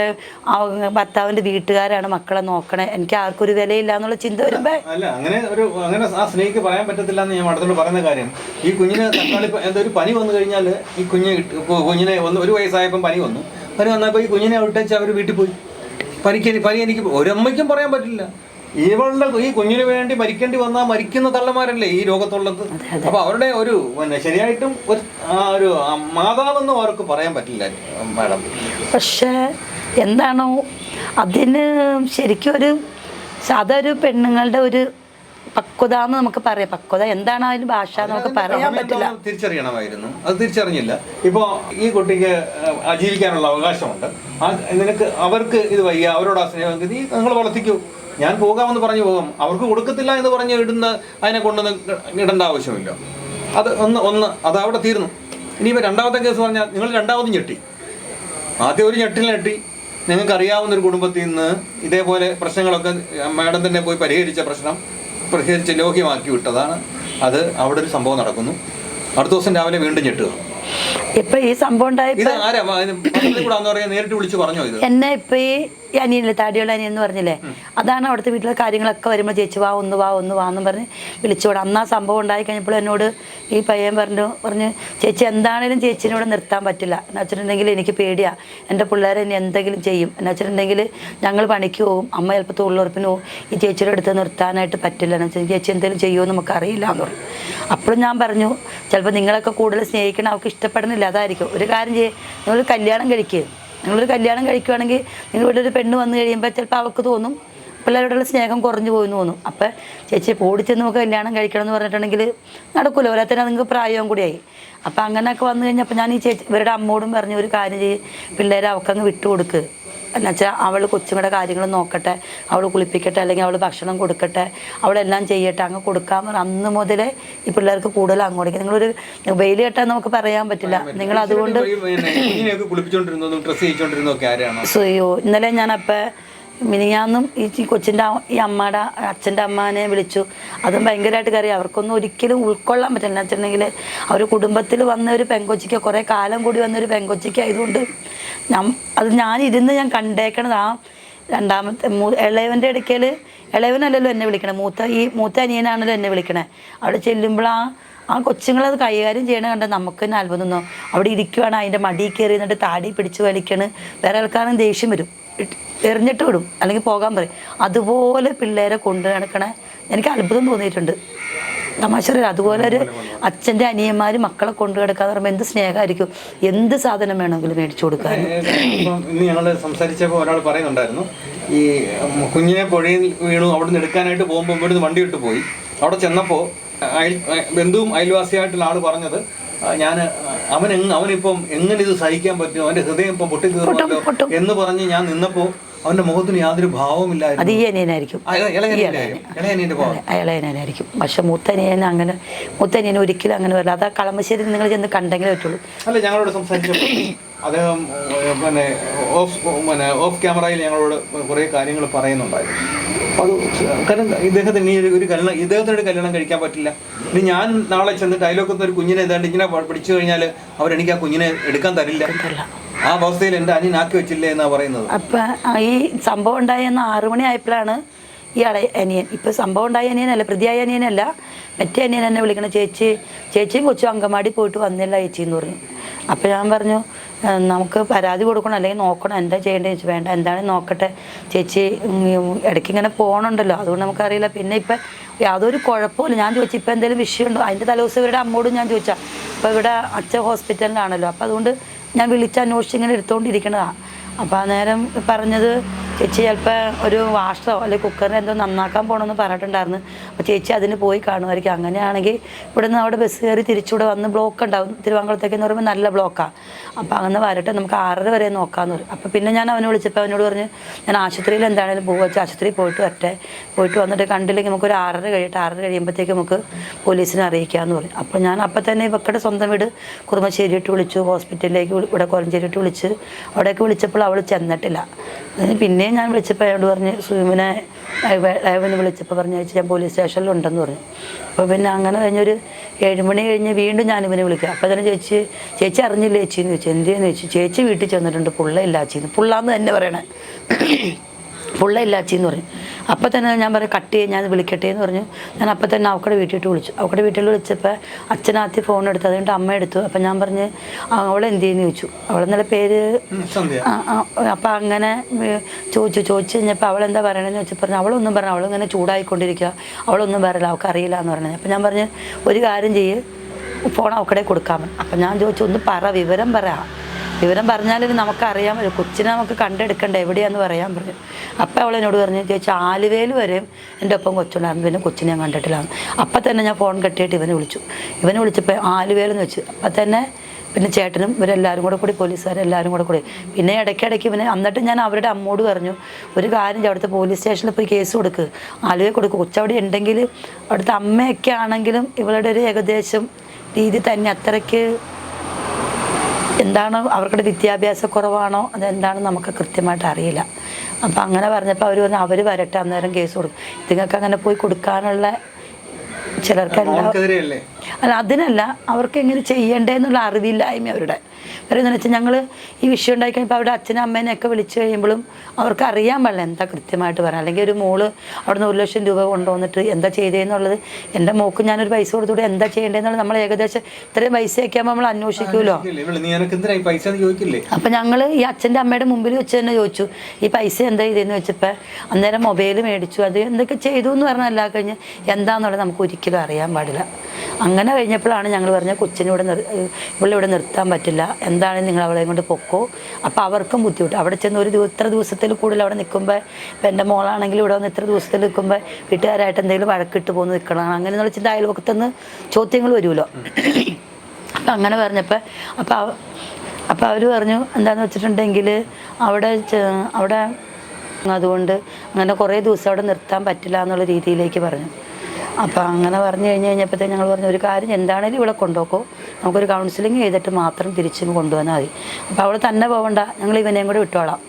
ഭർത്താവിൻ്റെ വീട്ടുകാരാണ് മക്കളെ നോക്കണേ, എനിക്ക് ആർക്കും ഒരു വിലയില്ല എന്നുള്ള ചിന്ത വരുമ്പോൾ അങ്ങനെ ആ സ്നേഹിക്ക് പറയാൻ പറ്റത്തില്ല. ഞാൻ അടുത്തോട് പറയുന്ന കാര്യം, ഈ കുഞ്ഞിന് തക്കാളി എന്തൊരു പനി വന്നു കഴിഞ്ഞാൽ ഈ കുഞ്ഞിനെ ഒരു വയസ്സായപ്പം പനി വന്നപ്പോൾ ഈ കുഞ്ഞിനെ വിട്ടേച്ച് അവർ വീട്ടിൽ പോയി. പനി എനിക്ക് ഒരമ്മയ്ക്കും പറയാൻ പറ്റില്ല. ഈ കുഞ്ഞിന് വേണ്ടി മരിക്കേണ്ടി വന്നാൽ മരിക്കുന്ന തള്ളമാരല്ലേ ഈ ലോകത്തുള്ളത്. അപ്പോൾ അവരുടെ ഒരു ശരിയായിട്ടും ഒരു മാതാവെന്നും അവർക്ക് പറയാൻ പറ്റില്ല മാഡം. പക്ഷേ എന്താണോ അതിന് ശരിക്കും അതൊരു പെണ്ണുങ്ങളുടെ ഒരു പക്വത എന്ന് നമുക്ക് പറയാം. പക്വത എന്താണ് അതിന് ഭാഷ നമുക്ക് പറയാൻ പറ്റില്ല. തിരിച്ചറിയണമായിരുന്നു, അത് തിരിച്ചറിഞ്ഞില്ല. ഇപ്പോൾ ഈ കുട്ടിക്ക് ജീവിക്കാനുള്ള അവകാശമുണ്ട്, നിനക്ക് അവർക്ക് ഇത് വയ്യ, അവരോട് ആ സ്നേഹം നീ നിങ്ങൾ വളർത്തിക്കൂ, ഞാൻ പോകാമെന്ന് പറഞ്ഞു പോകും. അവർക്ക് കൊടുക്കത്തില്ല എന്ന് പറഞ്ഞ് അതിനെ കൊണ്ടൊന്നും ഇടേണ്ട ആവശ്യമില്ല. അത് അവിടെ തീർന്നു. ഇനിയിപ്പോൾ രണ്ടാമത്തെ കേസ് പറഞ്ഞാൽ നിങ്ങൾ രണ്ടാമതും ഞെട്ടി. ആദ്യം ഒരു ഞെട്ടി നിങ്ങൾക്ക് അറിയാവുന്നൊരു കുടുംബത്തിൽ നിന്ന് ഇതേപോലെ പ്രശ്നങ്ങളൊക്കെ മാഡം തന്നെ പോയി പരിഹരിച്ച് ലോഹ്യമാക്കി വിട്ടതാണ്. അത് അവിടെ ഒരു സംഭവം നടക്കുന്നു. അടുത്ത ദിവസം രാവിലെ വീണ്ടും ഞെട്ടുക. ഇപ്പൊ ഈ സംഭവം നേരിട്ട് വിളിച്ച് പറഞ്ഞോ ഇത് എന്നെ ഇപ്പൊ ഈ അനിയനില്ലേ, താടിയുള്ള അനിയൻ എന്ന് പറഞ്ഞില്ലേ, അതാണ് അവിടുത്തെ വീട്ടിലെ കാര്യങ്ങളൊക്കെ വരുമ്പോൾ ചേച്ചി വാ ഒന്ന് വാന്നും പറഞ്ഞ് വിളിച്ചോടെ. അന്ന് ആ സംഭവം ഉണ്ടായി കഴിഞ്ഞപ്പോൾ എന്നോട് ഈ പയ്യൻ പറഞ്ഞ് ചേച്ചി എന്താണേലും ചേച്ചിനോട് നിർത്താൻ പറ്റില്ല എന്ന് വെച്ചിട്ടുണ്ടെങ്കിൽ എനിക്ക് പേടിയാണ്, എൻ്റെ പിള്ളേരെ ഇനി എന്തെങ്കിലും ചെയ്യും എന്ന് വെച്ചിട്ടുണ്ടെങ്കിൽ ഞങ്ങൾ പണിക്ക് പോകും, അമ്മ ചിലപ്പോൾ തൊഴിലുറപ്പിന് പോകും, ഈ ചേച്ചിയുടെ അടുത്ത് നിർത്താനായിട്ട് പറ്റില്ല എന്ന് വെച്ചാൽ ചേച്ചി എന്തെങ്കിലും ചെയ്യുമോ നമുക്കറിയില്ല എന്ന് പറഞ്ഞു. അപ്പോഴും ഞാൻ പറഞ്ഞു ചിലപ്പോൾ നിങ്ങളൊക്കെ കൂടുതൽ സ്നേഹിക്കണം, അവർക്ക് ഇഷ്ടപ്പെടുന്നില്ല, അതായിരിക്കും. ഒരു കാര്യം നിങ്ങളൊരു കല്യാണം കഴിക്കുകയാണെങ്കിൽ നിങ്ങളുടെ ഒരു പെണ്ണ് വന്നു കഴിയുമ്പോൾ ചിലപ്പോൾ അവൾക്ക് തോന്നും പിള്ളേരോടുള്ള സ്നേഹം കുറഞ്ഞു പോയെന്ന് തോന്നും. അപ്പം ചേച്ചി ഓടിച്ചെന്ന് നമുക്ക് കല്യാണം കഴിക്കണം എന്ന് പറഞ്ഞിട്ടുണ്ടെങ്കിൽ നടക്കില്ല, ഓരോരുത്തരും നിങ്ങൾക്ക് പ്രായവും കൂടിയായി. അപ്പം അങ്ങനെയൊക്കെ വന്നു കഴിഞ്ഞപ്പോൾ ഞാൻ ഈ ഇവരുടെ അമ്മോടും പറഞ്ഞ ഒരു കാര്യം പിള്ളേരെ അവൾക്കങ്ങ് വിട്ടുകൊടുക്ക്, എന്നുവെച്ചാൽ അവൾ കൊച്ചുങ്ങളുടെ കാര്യങ്ങൾ നോക്കട്ടെ, അവൾ കുളിപ്പിക്കട്ടെ, അല്ലെങ്കിൽ അവൾ ഭക്ഷണം കൊടുക്കട്ടെ, അവളെല്ലാം ചെയ്യട്ടെ, അങ്ങ് കൊടുക്കാൻ പറഞ്ഞാൽ അന്ന് മുതലേ ഈ പിള്ളേർക്ക് കൂടുതൽ അങ്ങോട്ടേക്ക് നിങ്ങളൊരു വെയിൽ കെട്ടാൻ നമുക്ക് പറയാൻ പറ്റില്ല. നിങ്ങൾ അതുകൊണ്ട് ഇന്നലെ ഞാനപ്പോൾ മിനിഞ്ഞാന്നും ഈ കൊച്ചിൻ്റെ ഈ അമ്മയുടെ അച്ഛൻ്റെ അമ്മാനെ വിളിച്ചു. അതും ഭയങ്കരമായിട്ട് കയറി. അവർക്കൊന്നും ഒരിക്കലും ഉൾക്കൊള്ളാൻ പറ്റില്ല. എന്ന് വെച്ചിട്ടുണ്ടെങ്കിൽ അവർ കുടുംബത്തിൽ വന്ന ഒരു പെങ്കൊച്ചിക്ക്, കുറേ കാലം കൂടി വന്നൊരു പെങ്കൊച്ചിക്ക് ആയതുകൊണ്ട് ഞാനിരുന്ന് ഞാൻ കണ്ടേക്കണത് ആ രണ്ടാമത്തെ ഇളയവൻ്റെ ഇടയ്ക്കൽ, ഇളയവനല്ലല്ലോ എന്നെ വിളിക്കണേ, മൂത്ത അനിയനാണല്ലോ എന്നെ വിളിക്കണേ. അവിടെ ചെല്ലുമ്പോൾ ആ കൊച്ചുങ്ങളത് കൈകാര്യം ചെയ്യണ കണ്ട നമുക്ക് തന്നെ അത്ഭുതം തോന്നും. അവിടെ ഇരിക്കുവാണ്, അതിൻ്റെ മടി കയറി എന്നിട്ട് താടി പിടിച്ച് വലിക്കണ്. വേറെ ആൾക്കാരും ദേഷ്യം വരും, എറിഞ്ഞിട്ട് വിടും, അല്ലെങ്കിൽ പോകാൻ പറയും. അതുപോലെ പിള്ളേരെ കൊണ്ടു നടക്കണേ എനിക്ക് അത്ഭുതം തോന്നിയിട്ടുണ്ട്. തമാശ പറയാം. അതുപോലെ ഒരു അച്ഛൻ്റെ അനിയന്മാർ മക്കളെ കൊണ്ടു കിടക്കാന്ന് പറയുമ്പോൾ എന്ത് സ്നേഹമായിരിക്കും, എന്ത് സാധനം വേണമെങ്കിലും മേടിച്ചു കൊടുക്കാൻ. ഇന്ന് ഞങ്ങൾ സംസാരിച്ചപ്പോൾ ഒരാൾ പറയുന്നുണ്ടായിരുന്നു, ഈ കുഞ്ഞിനെ പുഴയിൽ വീണു അവിടെ നിന്ന് എടുക്കാനായിട്ട് പോകുമ്പോൾ ഇവിടുന്ന് വണ്ടി വിട്ട് പോയി. അവിടെ ചെന്നപ്പോൾ ബന്ധുവും അയൽവാസിയായിട്ടുള്ള ആൾ പറഞ്ഞത്, അവനിപ്പം എങ്ങനെ ഇത് സഹിക്കാൻ പറ്റും, അവന്റെ ഹൃദയം ഇപ്പം പൊട്ടിത്തീർന്നല്ലോ എന്ന് പറഞ്ഞ് ഞാൻ നിന്നപ്പോൾ അവന്റെ മുഖത്തിന് യാതൊരു ഭാവമില്ലായിരുന്നു. അത് ഈ അനിയനായിരിക്കും, ഇളയനായിരിക്കും. പക്ഷെ മൂത്തനിയൻ അങ്ങനെ, മൂത്തനിയൻ ഒരിക്കലും അങ്ങനെ വരില്ല. അത് കളമശ്ശേരി നിങ്ങൾ ചെന്ന് കണ്ടെങ്കിലേ പറ്റുള്ളൂ. അല്ല, ഞങ്ങളോട് സംസാരിച്ചപ്പോൾ അദ്ദേഹം ഓഫ് ക്യാമറയിൽ ഞങ്ങളോട് കുറേ കാര്യങ്ങൾ പറയുന്നുണ്ടായിരുന്നു. അപ്പോൾ അത് കാരണം ഇദ്ദേഹത്തിന് ഇദ്ദേഹത്തിനൊരു കല്യാണം കഴിക്കാൻ പറ്റില്ല. ഇനി ഞാൻ നാളെ ചെന്നിട്ട് അയലോക്കത്ത് ഒരു കുഞ്ഞിനെ ഏതാണ്ട് ഇങ്ങനെ പിടിച്ചു കഴിഞ്ഞാൽ അവരെനിക്ക് ആ കുഞ്ഞിനെ എടുക്കാൻ തരില്ല. ആ അവസ്ഥയിൽ എൻ്റെ അനിയനാക്കി വെച്ചില്ലേ എന്നാണ് പറയുന്നത്. അപ്പം ഈ സംഭവം ഉണ്ടായെന്ന് 6 മണി ആയപ്പോഴാണ് ഈ അനിയൻ, ഇപ്പോൾ സംഭവം ഉണ്ടായ അനിയനല്ല, പ്രതിയായ അനിയനല്ല, മറ്റേ അനിയൻ എന്നെ വിളിക്കണം, ചേച്ചിയും കൊച്ചും അങ്കമാടി പോയിട്ട് വന്നില്ല ചേച്ചി എന്ന് പറഞ്ഞു. അപ്പോൾ ഞാൻ പറഞ്ഞു, നമുക്ക് പരാതി കൊടുക്കണം അല്ലെങ്കിൽ നോക്കണം, എന്താ ചെയ്യേണ്ടത് ചോദിച്ചു. വേണ്ട, എന്താണെന്ന് നോക്കട്ടെ ചേച്ചി, ഇടയ്ക്ക് ഇങ്ങനെ പോകണുണ്ടല്ലോ, അതുകൊണ്ട് നമുക്കറിയില്ല. പിന്നെ ഇപ്പം യാതൊരു കുഴപ്പമില്ല. ഞാൻ ചോദിച്ചു ഇപ്പം എന്തെങ്കിലും വിഷയമുണ്ടോ, അതിൻ്റെ തലേദിവസം ഇവരുടെ അമ്മോടും ഞാൻ ചോദിച്ചാൽ, ഇപ്പോൾ ഇവിടെ അച്ഛൻ ഹോസ്പിറ്റലിലാണല്ലോ, അപ്പോൾ അതുകൊണ്ട് ഞാൻ വിളിച്ചന്വേഷിച്ച് ഇങ്ങനെ എടുത്തുകൊണ്ടിരിക്കണതാണ്. അപ്പോൾ ആ നേരം പറഞ്ഞത്, ചേച്ചി ചിലപ്പോൾ ഒരു വാഷറോ അല്ലെങ്കിൽ കുക്കറിനെ എന്തോ നന്നാക്കാൻ പോകണമെന്ന് പറഞ്ഞിട്ടുണ്ടായിരുന്നു. അപ്പോൾ ചേച്ചി അതിന് പോയി കാണുമായിരിക്കും. അങ്ങനെയാണെങ്കിൽ ഇവിടെ നിന്ന് അവിടെ ബസ് കയറി തിരിച്ചുകൂടെ വന്ന് ബ്ലോക്ക് ഉണ്ടാവും. തിരുവനന്തപുരത്തേക്കെന്ന് പറയുമ്പോൾ നല്ല ബ്ലോക്കാണ്. അപ്പോൾ അങ്ങനെ വരട്ടെ, നമുക്ക് 6:30 വരെ നോക്കാമെന്ന് പറയും. അപ്പോൾ പിന്നെ ഞാൻ അവനെ വിളിച്ചപ്പോൾ അവനോട് പറഞ്ഞ്, ഞാൻ ആശുപത്രിയിൽ എന്താണെങ്കിലും പോകുക വെച്ചാൽ ആശുപത്രിയിൽ പോയിട്ട് വരട്ടെ, പോയിട്ട് വന്നിട്ട് കണ്ടില്ലെങ്കിൽ നമുക്കൊരു 6:30 കഴിയട്ടെ, 6:30 കഴിയുമ്പോഴത്തേക്ക് നമുക്ക് പോലീസിനെ അറിയിക്കാമെന്ന് പറയും. അപ്പോൾ ഞാൻ അപ്പം തന്നെ ഇവക്കടെ സ്വന്തം വീട് കുറുമശ്ശേരിയിട്ട് വിളിച്ചു, ഹോസ്പിറ്റലിലേക്ക് ഇവിടെ കോലഞ്ചേരിയിട്ട് വിളിച്ച്, അവിടേക്ക് വിളിച്ചപ്പോൾ അവൾ ചെന്നിട്ടില്ല. പിന്നെയും ഞാൻ വിളിച്ചപ്പോൾ അയാളോട് പറഞ്ഞ്, സുമിനെ വിളിച്ചപ്പോൾ പറഞ്ഞു ഞാൻ പോലീസ് സ്റ്റേഷനിലുണ്ടെന്ന് പറഞ്ഞു. അപ്പോൾ പിന്നെ അങ്ങനെ കഴിഞ്ഞൊരു 7 മണി കഴിഞ്ഞ് വീണ്ടും ഞാനിവനെ വിളിക്കുക. അപ്പോൾ തന്നെ ചേച്ചി അറിഞ്ഞില്ല ചേച്ചിന്ന് ചോദിച്ചു. എന്തിയെന്ന് ചോദിച്ചു. ചേച്ചി വീട്ടിൽ ചെന്നിട്ടുണ്ട്, പുള്ളയില്ലാച്ചിന്ന്. പുള്ളാന്ന് തന്നെ പറയണേ, പുള്ളയില്ലാച്ചിന്ന് പറഞ്ഞു. അപ്പം തന്നെ ഞാൻ പറഞ്ഞു കട്ട് ചെയ്യും, ഞാൻ വിളിക്കട്ടെ എന്ന് പറഞ്ഞു. ഞാൻ അപ്പം തന്നെ അവക്കടെ വീട്ടിൽ വിളിച്ചു. അവക്കടെ വീട്ടിൽ വിളിച്ചപ്പോൾ അച്ഛനാത്തി ഫോൺ എടുത്തു, അതുകൊണ്ട് അമ്മ എടുത്തു. അപ്പം ഞാൻ പറഞ്ഞ് അവളെന്ത് ചെയ്യുന്നു ചോദിച്ചു. അവളെന്നല്ല പേര്. അപ്പം അങ്ങനെ ചോദിച്ചു കഴിഞ്ഞപ്പോൾ അവളെന്താ പറയണമെന്ന് വെച്ചാൽ പറഞ്ഞു, അവളൊന്നും പറഞ്ഞു, അവളിങ്ങനെ ചൂടായിക്കൊണ്ടിരിക്കുക, അവളൊന്നും പറയില്ല, അവൾക്ക് അറിയില്ല എന്ന് പറഞ്ഞത്. അപ്പം ഞാൻ പറഞ്ഞ് ഒരു കാര്യം ചെയ്യ്, ഫോൺ അവക്കടെ കൊടുക്കാമെന്ന്. അപ്പം ഞാൻ ചോദിച്ചു, ഒന്ന് പറ, വിവരം പറഞ്ഞാലും നമുക്കറിയാൻ പറ്റും, കൊച്ചിനെ നമുക്ക് കണ്ടെടുക്കണ്ട എവിടെയാണെന്ന് പറയാൻ പറഞ്ഞു. അപ്പം അവൾ എന്നോട് പറഞ്ഞു, ചേച്ചി ആലുവയിൽ വരെയും എൻ്റെ ഒപ്പം കൊച്ചുണ്ടായിരുന്നു, പിന്നെ കൊച്ചിനെ ഞാൻ കണ്ടിട്ടില്ലാന്ന്. അപ്പം തന്നെ ഞാൻ ഫോൺ കെട്ടിയിട്ട് ഇവനെ വിളിച്ചപ്പോൾ ആലുവയിലെന്ന് വെച്ച്. അപ്പം തന്നെ പിന്നെ ചേട്ടനും ഇവരെല്ലാവരും കൂടി പോലീസുകാരെല്ലാവരും കൂടി പിന്നെ ഇടയ്ക്കിടയ്ക്ക് ഇവനെ, എന്നിട്ട് ഞാൻ അവരുടെ അമ്മോട് പറഞ്ഞു, ഒരു കാര്യം അവിടുത്തെ പോലീസ് സ്റ്റേഷനിൽ പോയി കേസ് കൊടുക്ക്, ആലുവയിൽ കൊടുക്കുക, കൊച്ചവിടെ ഉണ്ടെങ്കിൽ അവിടുത്തെ അമ്മയൊക്കെ ആണെങ്കിലും ഇവളുടെ ഒരു ഏകദേശം രീതി തന്നെ അത്രയ്ക്ക് എന്താണ്, അവർക്കുടെ വിദ്യാഭ്യാസ കുറവാണോ അതെന്താണെന്ന് നമുക്ക് കൃത്യമായിട്ട് അറിയില്ല. അപ്പം അങ്ങനെ പറഞ്ഞപ്പോൾ അവർ പറഞ്ഞു അവർ വരട്ടെ, അന്നേരം കേസ് കൊടുക്കും. നിങ്ങൾക്ക് അങ്ങനെ പോയി കൊടുക്കാനുള്ള അല്ല, അതിനല്ല, അവർക്ക് എങ്ങനെ ചെയ്യണ്ടേന്നുള്ള അറിവില്ലായ്മ അവരുടെ. പറയുന്നതെന്ന് വെച്ചാൽ ഞങ്ങൾ ഈ വിഷയം ഉണ്ടായി കഴിയുമ്പോൾ അവിടെ അച്ഛനും അമ്മേനെയൊക്കെ വിളിച്ചു കഴിയുമ്പോഴും അവർക്ക് അറിയാൻ പാടില്ല എന്താ കൃത്യമായിട്ട് പറയാം. അല്ലെങ്കിൽ ഒരു മോള് അവിടെ നിന്ന് 1 ലക്ഷം രൂപ കൊണ്ടുവന്നിട്ട് എന്താ ചെയ്തതെന്നുള്ളത്, എൻ്റെ മോക്ക് ഞാനൊരു പൈസ കൊടുത്തുകൂടെ എന്താ ചെയ്യേണ്ടതെന്നുള്ളത് നമ്മൾ ഏകദേശം ഇത്രയും പൈസയൊക്കെ ആകുമ്പോൾ നമ്മൾ അന്വേഷിക്കുമല്ലോ. അപ്പം ഞങ്ങൾ ഈ അച്ഛൻ്റെ അമ്മയുടെ മുമ്പിൽ വെച്ച് തന്നെ ചോദിച്ചു, ഈ പൈസ എന്താ ചെയ്തതെന്ന് വെച്ചപ്പോൾ അന്നേരം മൊബൈൽ മേടിച്ചു, അത് എന്തൊക്കെ ചെയ്തു എന്ന് പറഞ്ഞല്ല, കഴിഞ്ഞ് എന്താണെന്നുള്ളത് നമുക്ക് ഒരിക്കലും അറിയാൻ പാടില്ല. അങ്ങനെ കഴിഞ്ഞപ്പോഴാണ് ഞങ്ങൾ പറഞ്ഞത്, കൊച്ചിനിവിടെ ഇവിടെ നിർത്താൻ പറ്റില്ല, എന്താണ് നിങ്ങൾ അവളെ കൊണ്ട് പൊക്കോ. അപ്പോൾ അവർക്കും ബുദ്ധിമുട്ട്, അവിടെ ചെന്ന് ഇത്ര ദിവസത്തിൽ കൂടുതൽ അവിടെ നിൽക്കുമ്പോൾ, ഇപ്പം എൻ്റെ മോളാണെങ്കിൽ ഇവിടെ വന്ന് ഇത്ര ദിവസത്തിൽ നിൽക്കുമ്പോൾ വീട്ടുകാരായിട്ട് എന്തെങ്കിലും വഴക്കിട്ട് പോകുന്ന നിൽക്കണം, അങ്ങനെ എന്നുള്ള ചിന്ത അയൽവക്കത്തുനിന്ന് ചോദ്യങ്ങൾ വരുമല്ലോ. അപ്പം അങ്ങനെ പറഞ്ഞപ്പോൾ അപ്പോൾ അവർ പറഞ്ഞു എന്താണെന്ന് വെച്ചിട്ടുണ്ടെങ്കിൽ അവിടെ അതുകൊണ്ട് അങ്ങനെ കുറേ ദിവസം അവിടെ നിർത്താൻ പറ്റില്ല എന്നുള്ള രീതിയിലേക്ക് പറഞ്ഞു. അപ്പോൾ അങ്ങനെ പറഞ്ഞു കഴിഞ്ഞപ്പോഴത്തേക്ക് ഞങ്ങൾ പറഞ്ഞു, ഒരു കാര്യം എന്താണേലും ഇവിടെ കൊണ്ടുപോക്കോ, നമുക്കൊരു കൗൺസിലിംഗ് ചെയ്തിട്ട് മാത്രം തിരിച്ചും കൊണ്ടുവന്നാൽ മതി. അപ്പോൾ അവൾ തന്നെ പോകണ്ട, ഞങ്ങൾ ഇവനെയും കൂടെ വിട്ടോളാം.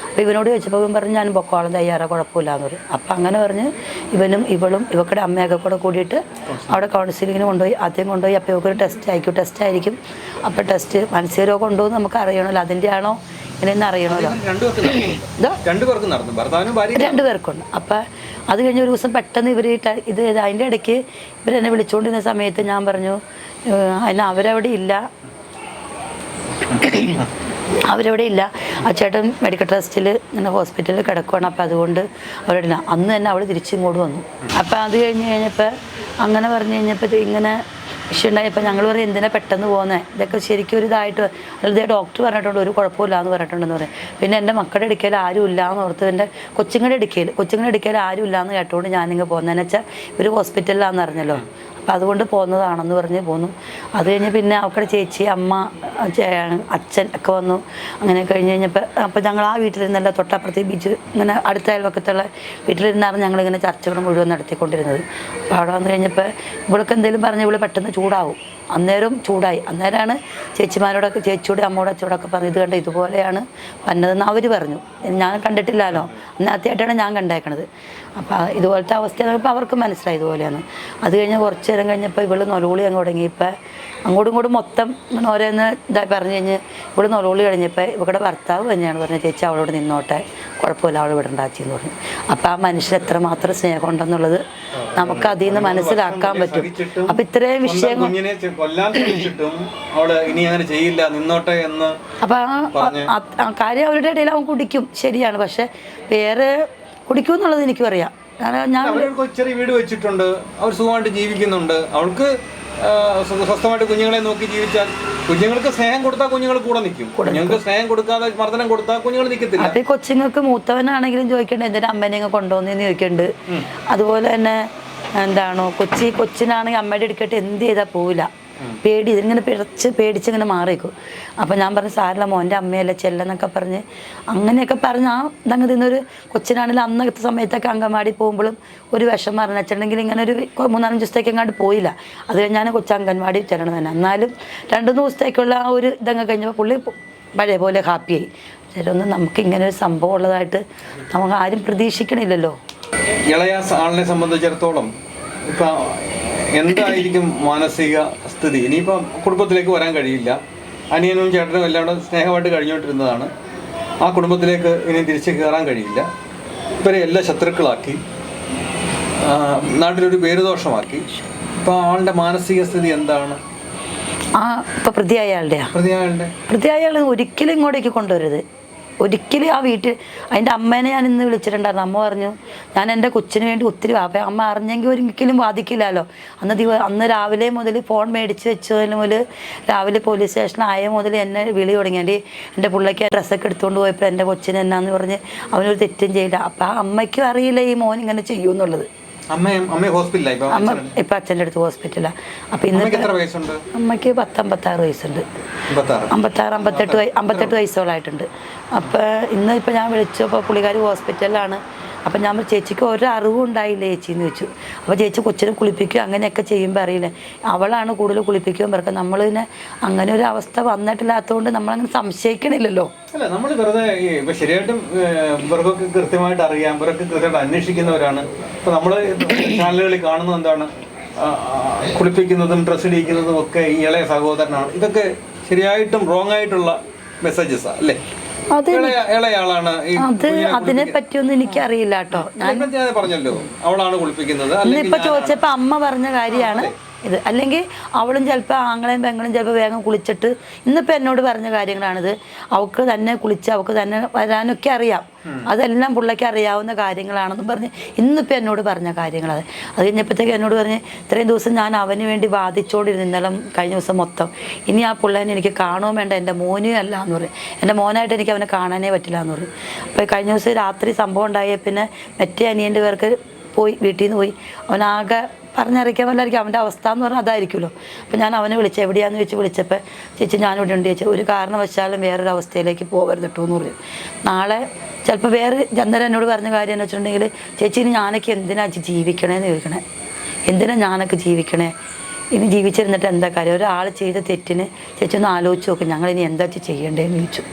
അപ്പോൾ ഇവനോട് ചോദിച്ചപ്പോൾ ഇവൻ പറഞ്ഞു ഞാൻ പൊക്കോളം തയ്യാറാ, കുഴപ്പമില്ലാന്ന് പറയും. അപ്പം അങ്ങനെ പറഞ്ഞ് ഇവളും ഇവക്കടെ അമ്മയൊക്കെ കൂടിയിട്ട് അവിടെ കൗൺസിലിങ്ങിന് കൊണ്ടുപോയി. ആദ്യം കൊണ്ടുപോയി അപ്പോൾ ഇവക്കൊരു ടെസ്റ്റ് ആയിരിക്കും. അപ്പോൾ ടെസ്റ്റ് മാനസികരോഗം ഉണ്ടോ എന്ന് നമുക്ക് അറിയണമല്ലോ, അതിൻ്റെ ആണോ ഇങ്ങനെയെന്ന് അറിയണമല്ലോ. 2 പേർക്കുണ്ട്. അപ്പം അത് കഴിഞ്ഞ ഒരു ദിവസം പെട്ടെന്ന് ഇവർ അതിൻ്റെ ഇടയ്ക്ക് ഇവരെന്നെ വിളിച്ചുകൊണ്ടിരുന്ന സമയത്ത് ഞാൻ പറഞ്ഞു, അതിന് അവരവിടെ ഇല്ല, അവരവിടെ ഇല്ല. ആ ചേട്ടൻ മെഡിക്കൽ ട്രസ്റ്റിൽ ഇങ്ങനെ ഹോസ്പിറ്റലിൽ കിടക്കുകയാണ്. അപ്പോൾ അതുകൊണ്ട് അവരുടെ ഇല്ല. അന്ന് തന്നെ അവൾ തിരിച്ചിങ്ങോട്ട് വന്നു. അപ്പോൾ അത് കഴിഞ്ഞപ്പോൾ അങ്ങനെ പറഞ്ഞു കഴിഞ്ഞപ്പോൾ ഇങ്ങനെ വിഷയം ഉണ്ടായപ്പോൾ ഞങ്ങൾ പറയും എന്തിനാ പെട്ടെന്ന് പോകുന്നത്, ഇതൊക്കെ ശരിക്കും ഒരു ഇതായിട്ട് അതേ ഡോക്ടർ പറഞ്ഞിട്ടുണ്ട് ഒരു കുഴപ്പമില്ല എന്ന് പറഞ്ഞിട്ടുണ്ടെന്ന് പറയും. പിന്നെ എൻ്റെ മക്കളുടെ ഇടയ്ക്കൽ ആരും ഇല്ല എന്ന് ഓർത്ത് എൻ്റെ കൊച്ചുങ്ങളുടെ ഇടയ്ക്കൽ ആരും ഇല്ല എന്ന് കേട്ടുകൊണ്ട് ഞാനിങ്ങനെ പോകുന്നതെന്ന് വെച്ചാൽ ഒരു ഹോസ്പിറ്റലിലാണെന്ന് അറിഞ്ഞല്ലോ. അപ്പം അതുകൊണ്ട് പോകുന്നതാണെന്ന് പറഞ്ഞ് പോന്നു. അത് കഴിഞ്ഞ് പിന്നെ അവക്കടെ ചേച്ചി, അമ്മ, അച്ഛൻ ഒക്കെ വന്നു. അങ്ങനെ കഴിഞ്ഞ് കഴിഞ്ഞപ്പോൾ അപ്പോൾ ഞങ്ങൾ ആ വീട്ടിലിരുന്നല്ല തൊട്ടപ്പുറത്തെ ബീച്ച് ഇങ്ങനെ അടുത്ത അയൽവക്കത്തുള്ള വീട്ടിലിരുന്നായിരുന്നു ഞങ്ങളിങ്ങനെ ചർച്ചകൾ മുഴുവൻ നടത്തിക്കൊണ്ടിരുന്നത്. അപ്പോൾ അവിടെ വന്നു കഴിഞ്ഞപ്പോൾ ഇവൾക്ക് എന്തെങ്കിലും പറഞ്ഞ് ഇവള് പെട്ടെന്ന് ചൂടാവും. അന്നേരം ചൂടായി. അന്നേരമാണ് ചേച്ചിമാരോടൊക്കെ ചേച്ചിയോടെ അമ്മയോടെ അച്ഛനോടൊക്കെ പറഞ്ഞു ഇത് കണ്ട ഇതുപോലെയാണ് വന്നതെന്ന് അവർ പറഞ്ഞു. ഞാൻ കണ്ടിട്ടില്ലല്ലോ, അന്നാദ്യമായിട്ടാണ് ഞാൻ കണ്ടേക്കണത്. അപ്പോൾ ഇതുപോലത്തെ അവസ്ഥ ഇപ്പോൾ അവർക്ക് മനസ്സിലായി ഇതുപോലെയാണ്. അത് കഴിഞ്ഞ് കുറച്ച് നേരം കഴിഞ്ഞപ്പോൾ ഇവള് നൊലോളി അങ്ങ് തുടങ്ങി. ഇപ്പം അങ്ങോട്ടും ഇങ്ങോട്ടും മൊത്തം ഇങ്ങനെ ഓരോന്ന് ഇതായി പറഞ്ഞു കഴിഞ്ഞ് ഇവള് നൊലോളി കഴിഞ്ഞപ്പോൾ ഇവളുടെ ഭർത്താവ് തന്നെയാണ് പറഞ്ഞത് ചേച്ചി അവളോട് നിന്നോട്ടെ, കുഴപ്പമില്ല, അവൾ ഇവിടെ ഉണ്ടാച്ചിന്ന് പറഞ്ഞു. അപ്പം ആ മനുഷ്യൻ എത്രമാത്രം സ്നേഹം ഉണ്ടെന്നുള്ളത് നമുക്ക് അതിൽ നിന്ന് മനസ്സിലാക്കാൻ പറ്റും. അപ്പം ഇത്രയും വിഷയങ്ങൾ അപ്പം ആ കാര്യം അവരുടെ ഇടയിൽ അവൻ കുടിക്കും, ശരിയാണ്. പക്ഷെ വേറെ കുടിക്കും എന്നുള്ളത് എനിക്കും അറിയാം. ഞാൻ ചെറിയ വീട് വെച്ചിട്ടുണ്ട്, അവർ സുഖമായിട്ട് ജീവിക്കുന്നുണ്ട്. അവൾക്ക് സ്വസ്ഥമായിട്ട് കുഞ്ഞുങ്ങളെ നോക്കി ജീവിച്ചാൽ കുഞ്ഞുങ്ങൾക്ക് സ്നേഹം കൊടുത്താൽ കുഞ്ഞുങ്ങൾ കൂടെ നിൽക്കും. കുഞ്ഞുങ്ങൾക്ക് സ്നേഹം കൊടുക്കാതെ മർദ്ദനം കൊടുത്താൽ കുഞ്ഞുങ്ങൾ നിൽക്കത്തില്ല. അത് കൊച്ചുങ്ങൾക്ക് മൂത്തവനാണെങ്കിലും ചോദിക്കണ്ടേ എന്തിനാ അമ്മേനെ കൊണ്ടുപോകുന്നതെന്ന് ചോദിക്കുന്നുണ്ട്. അതുപോലെ തന്നെ എന്താണോ കൊച്ചിനാണെങ്കിൽ അമ്മയുടെ എടുക്കട്ടെ എന്ത് ചെയ്താൽ പോവില്ല, പേടി ഇതിങ്ങനെ പേടിച്ചിങ്ങനെ മാറിക്കും. അപ്പം ഞാൻ പറഞ്ഞു സാറില്ല മോൻ്റെ അമ്മയല്ലേ ചെല്ലെന്നൊക്കെ പറഞ്ഞ് അങ്ങനെയൊക്കെ പറഞ്ഞ് ആ ഇതങ്ങ് തിന്നൊരു കൊച്ചിനാണെങ്കിലും അന്നത്തെ സമയത്തൊക്കെ അങ്കമാടി പോകുമ്പോഴും ഒരു വിഷം മറിഞ്ഞിട്ടുണ്ടെങ്കിൽ ഇങ്ങനെ ഒരു 3-4 ദിവസത്തേക്ക് എങ്ങാണ്ട് പോയില്ല. അത് കഴിഞ്ഞാൽ കൊച്ചു അംഗൻവാടി ചെല്ലണം തന്നെ. എന്നാലും 2 ദിവസത്തേക്കുള്ള ആ ഒരു ഇതങ്ങ് കഴിഞ്ഞപ്പോൾ പുള്ളി പഴയ പോലെ ഹാപ്പിയായി. ചിലൊന്നും നമുക്ക് ഇങ്ങനെ ഒരു സംഭവം ഉള്ളതായിട്ട് നമുക്ക് ആരും പ്രതീക്ഷിക്കണില്ലല്ലോ. ഇളയ ആളിനെ സംബന്ധിച്ചിടത്തോളം ഇപ്പം എന്തായിരിക്കും മാനസിക സ്ഥിതി? ഇനിയിപ്പം കുടുംബത്തിലേക്ക് വരാൻ കഴിയില്ല. അനിയനും ചേട്ടനും എല്ലാം കൂടെ സ്നേഹമായിട്ട് കഴിഞ്ഞുകൊണ്ടിരുന്നതാണ്. ആ കുടുംബത്തിലേക്ക് ഇനി തിരിച്ച് കയറാൻ കഴിയില്ല. ഇവരെ എല്ലാ ശത്രുക്കളാക്കി, നാട്ടിലൊരു പേരുദോഷമാക്കി. ഇപ്പം ആളുടെ മാനസിക സ്ഥിതി എന്താണ്? ഇപ്പം പ്രതിയായാൾ ഒരിക്കലും ഇങ്ങോട്ടേക്ക് കൊണ്ടുവരരുത്. ഒരിക്കലും ആ വീട്ടിൽ അതിൻ്റെ അമ്മേനെ ഞാൻ ഇന്ന് വിളിച്ചിട്ടുണ്ടായിരുന്നു. അമ്മ പറഞ്ഞു ഞാൻ എൻ്റെ കൊച്ചിന് വേണ്ടി ഒത്തിരി അപ്പം അമ്മ അറിഞ്ഞെങ്കിൽ ഒരിക്കലും ബാധിക്കില്ലല്ലോ. അന്ന് രാവിലെ മുതൽ ഫോൺ മേടിച്ച് വെച്ചതിന് മുതൽ രാവിലെ പോലീസ് സ്റ്റേഷനായ മുതൽ എന്നെ വിളി തുടങ്ങിയാണ്ട് എൻ്റെ പിള്ളേക്ക് ഡ്രസ്സൊക്കെ എടുത്തുകൊണ്ട് പോയപ്പോൾ എൻ്റെ കൊച്ചിന് എന്നാന്ന് പറഞ്ഞ് അവനൊരു തെറ്റും ചെയ്യില്ല. അപ്പം ആ അമ്മയ്ക്കും അറിയില്ല ഈ മോൻ ഇങ്ങനെ ചെയ്യുമെന്നുള്ളത്. അമ്മ ഇപ്പം അച്ഛൻ്റെ അടുത്ത് ഹോസ്പിറ്റലാണ്. അപ്പം ഇന്നത്തെ അമ്മയ്ക്ക് 56 വയസ്സുണ്ട്. 58 വയസ്സോളായിട്ടുണ്ട്. അപ്പോൾ ഇന്ന് ഇപ്പം ഞാൻ വിളിച്ചപ്പോൾ പുള്ളിക്കാരി ഹോസ്പിറ്റലിലാണ്. അപ്പം ഞാൻ ചേച്ചിക്ക് ഒരു അറിവും ഉണ്ടായില്ലേ ചേച്ചിന്ന് ചോദിച്ചു. അപ്പോൾ ചേച്ചി കൊച്ചിനെ കുളിപ്പിക്കുക അങ്ങനെയൊക്കെ ചെയ്യുമ്പോൾ അറിയില്ലേ, അവളാണ് കൂടുതൽ കുളിപ്പിക്കുകയും പറക്കുക. നമ്മളിതിനെ അങ്ങനെ ഒരു അവസ്ഥ വന്നിട്ടില്ലാത്തതുകൊണ്ട് നമ്മളങ്ങനെ സംശയിക്കണില്ലല്ലോ. അല്ല, നമ്മൾ വെറുതെ ഇപ്പം ശരിയായിട്ടും ഇവർക്കൊക്കെ കൃത്യമായിട്ട് അറിയാം, ഇവരൊക്കെ കൃത്യമായിട്ട് അന്വേഷിക്കുന്നവരാണ്. ഇപ്പം നമ്മൾ ചാനലുകളിൽ കാണുന്നത് എന്താണ്, കുളിപ്പിക്കുന്നതും ഡ്രസ്സ് ഇടിക്കുന്നതും ഒക്കെ ഈ ഇളയ സഹോദരനാണ്. ഇതൊക്കെ ശരിയായിട്ടും റോങ് ആയിട്ടുള്ള മെസ്സേജസാണ് അല്ലേ? അത് അതിനെ പറ്റിയൊന്നും എനിക്കറിയില്ല കേട്ടോ. ഞാൻ പറഞ്ഞല്ലോ അവളാണ് കുളിപ്പിക്കുന്നത്. ഇന്നിപ്പോ ചോദിച്ചപ്പോ അമ്മ പറഞ്ഞ കാര്യമാണ് ഇത്. അല്ലെങ്കിൽ അവളും ചിലപ്പോൾ ആങ്ങളെയും പെങ്ങളും ചിലപ്പോൾ വേഗം കുളിച്ചിട്ട് ഇന്നിപ്പോൾ എന്നോട് പറഞ്ഞ കാര്യങ്ങളാണിത്. അവൾക്ക് തന്നെ കുളിച്ച് അവൾക്ക് തന്നെ വരാനൊക്കെ അറിയാം, അതെല്ലാം പിള്ളേക്ക് അറിയാവുന്ന കാര്യങ്ങളാണെന്ന് പറഞ്ഞ് ഇന്നിപ്പോൾ എന്നോട് പറഞ്ഞ കാര്യങ്ങളത്. അത് കഴിഞ്ഞപ്പോഴത്തേക്ക് എന്നോട് പറഞ്ഞ് ഇത്രയും ദിവസം ഞാൻ അവന് വേണ്ടി ബാധിച്ചുകൊണ്ടിരുന്നു ഇന്നലെ കഴിഞ്ഞ ദിവസം മൊത്തം. ഇനി ആ പിള്ളേനെ എനിക്ക് കാണുകയും വേണ്ട, എൻ്റെ മോനും അല്ല എന്ന് പറയും. എൻ്റെ മോനായിട്ട് എനിക്ക് അവനെ കാണാനേ പറ്റില്ല എന്ന് പറയും. അപ്പോൾ കഴിഞ്ഞ ദിവസം രാത്രി സംഭവം ഉണ്ടായ പിന്നെ മറ്റേ അനിയൻ്റെ പേർക്ക് പോയി വീട്ടിൽ നിന്ന് പോയി. അവനാകെ പറഞ്ഞറിയിക്കാൻ വല്ലായിരിക്കും അവൻ്റെ അവസ്ഥ എന്ന് പറഞ്ഞാൽ അതായിരിക്കുമല്ലോ. അപ്പോൾ ഞാൻ അവനെ വിളിച്ചു, എവിടെയാണെന്ന് ചോദിച്ച് വിളിച്ചപ്പോൾ ചേച്ചി ഞാനിവിടെ ഉണ്ട് ചേച്ചി, ഒരു കാരണവശാലും വേറൊരു അവസ്ഥയിലേക്ക് പോകരുത് കേട്ടോ എന്ന് പറയും. നാളെ ചിലപ്പോൾ വേറെ ചന്ദ്രൻ എന്നോട് പറഞ്ഞ കാര്യം എന്ന് വെച്ചിട്ടുണ്ടെങ്കിൽ ചേച്ചി ഇനി ഞാനൊക്കെ എന്തിനാ ജീവിക്കണേന്ന് ചോദിക്കണേ, എന്തിനാ ഞാനൊക്കെ ജീവിക്കണേ, ഇനി ജീവിച്ചിരുന്നിട്ട് എന്താ കാര്യം, ഒരാൾ ചെയ്ത തെറ്റിന് ചേച്ചി ഒന്ന് ആലോചിച്ച് നോക്കും ഞങ്ങളിനി എന്താ ചെയ്യേണ്ടതെന്ന് ചോദിച്ചു.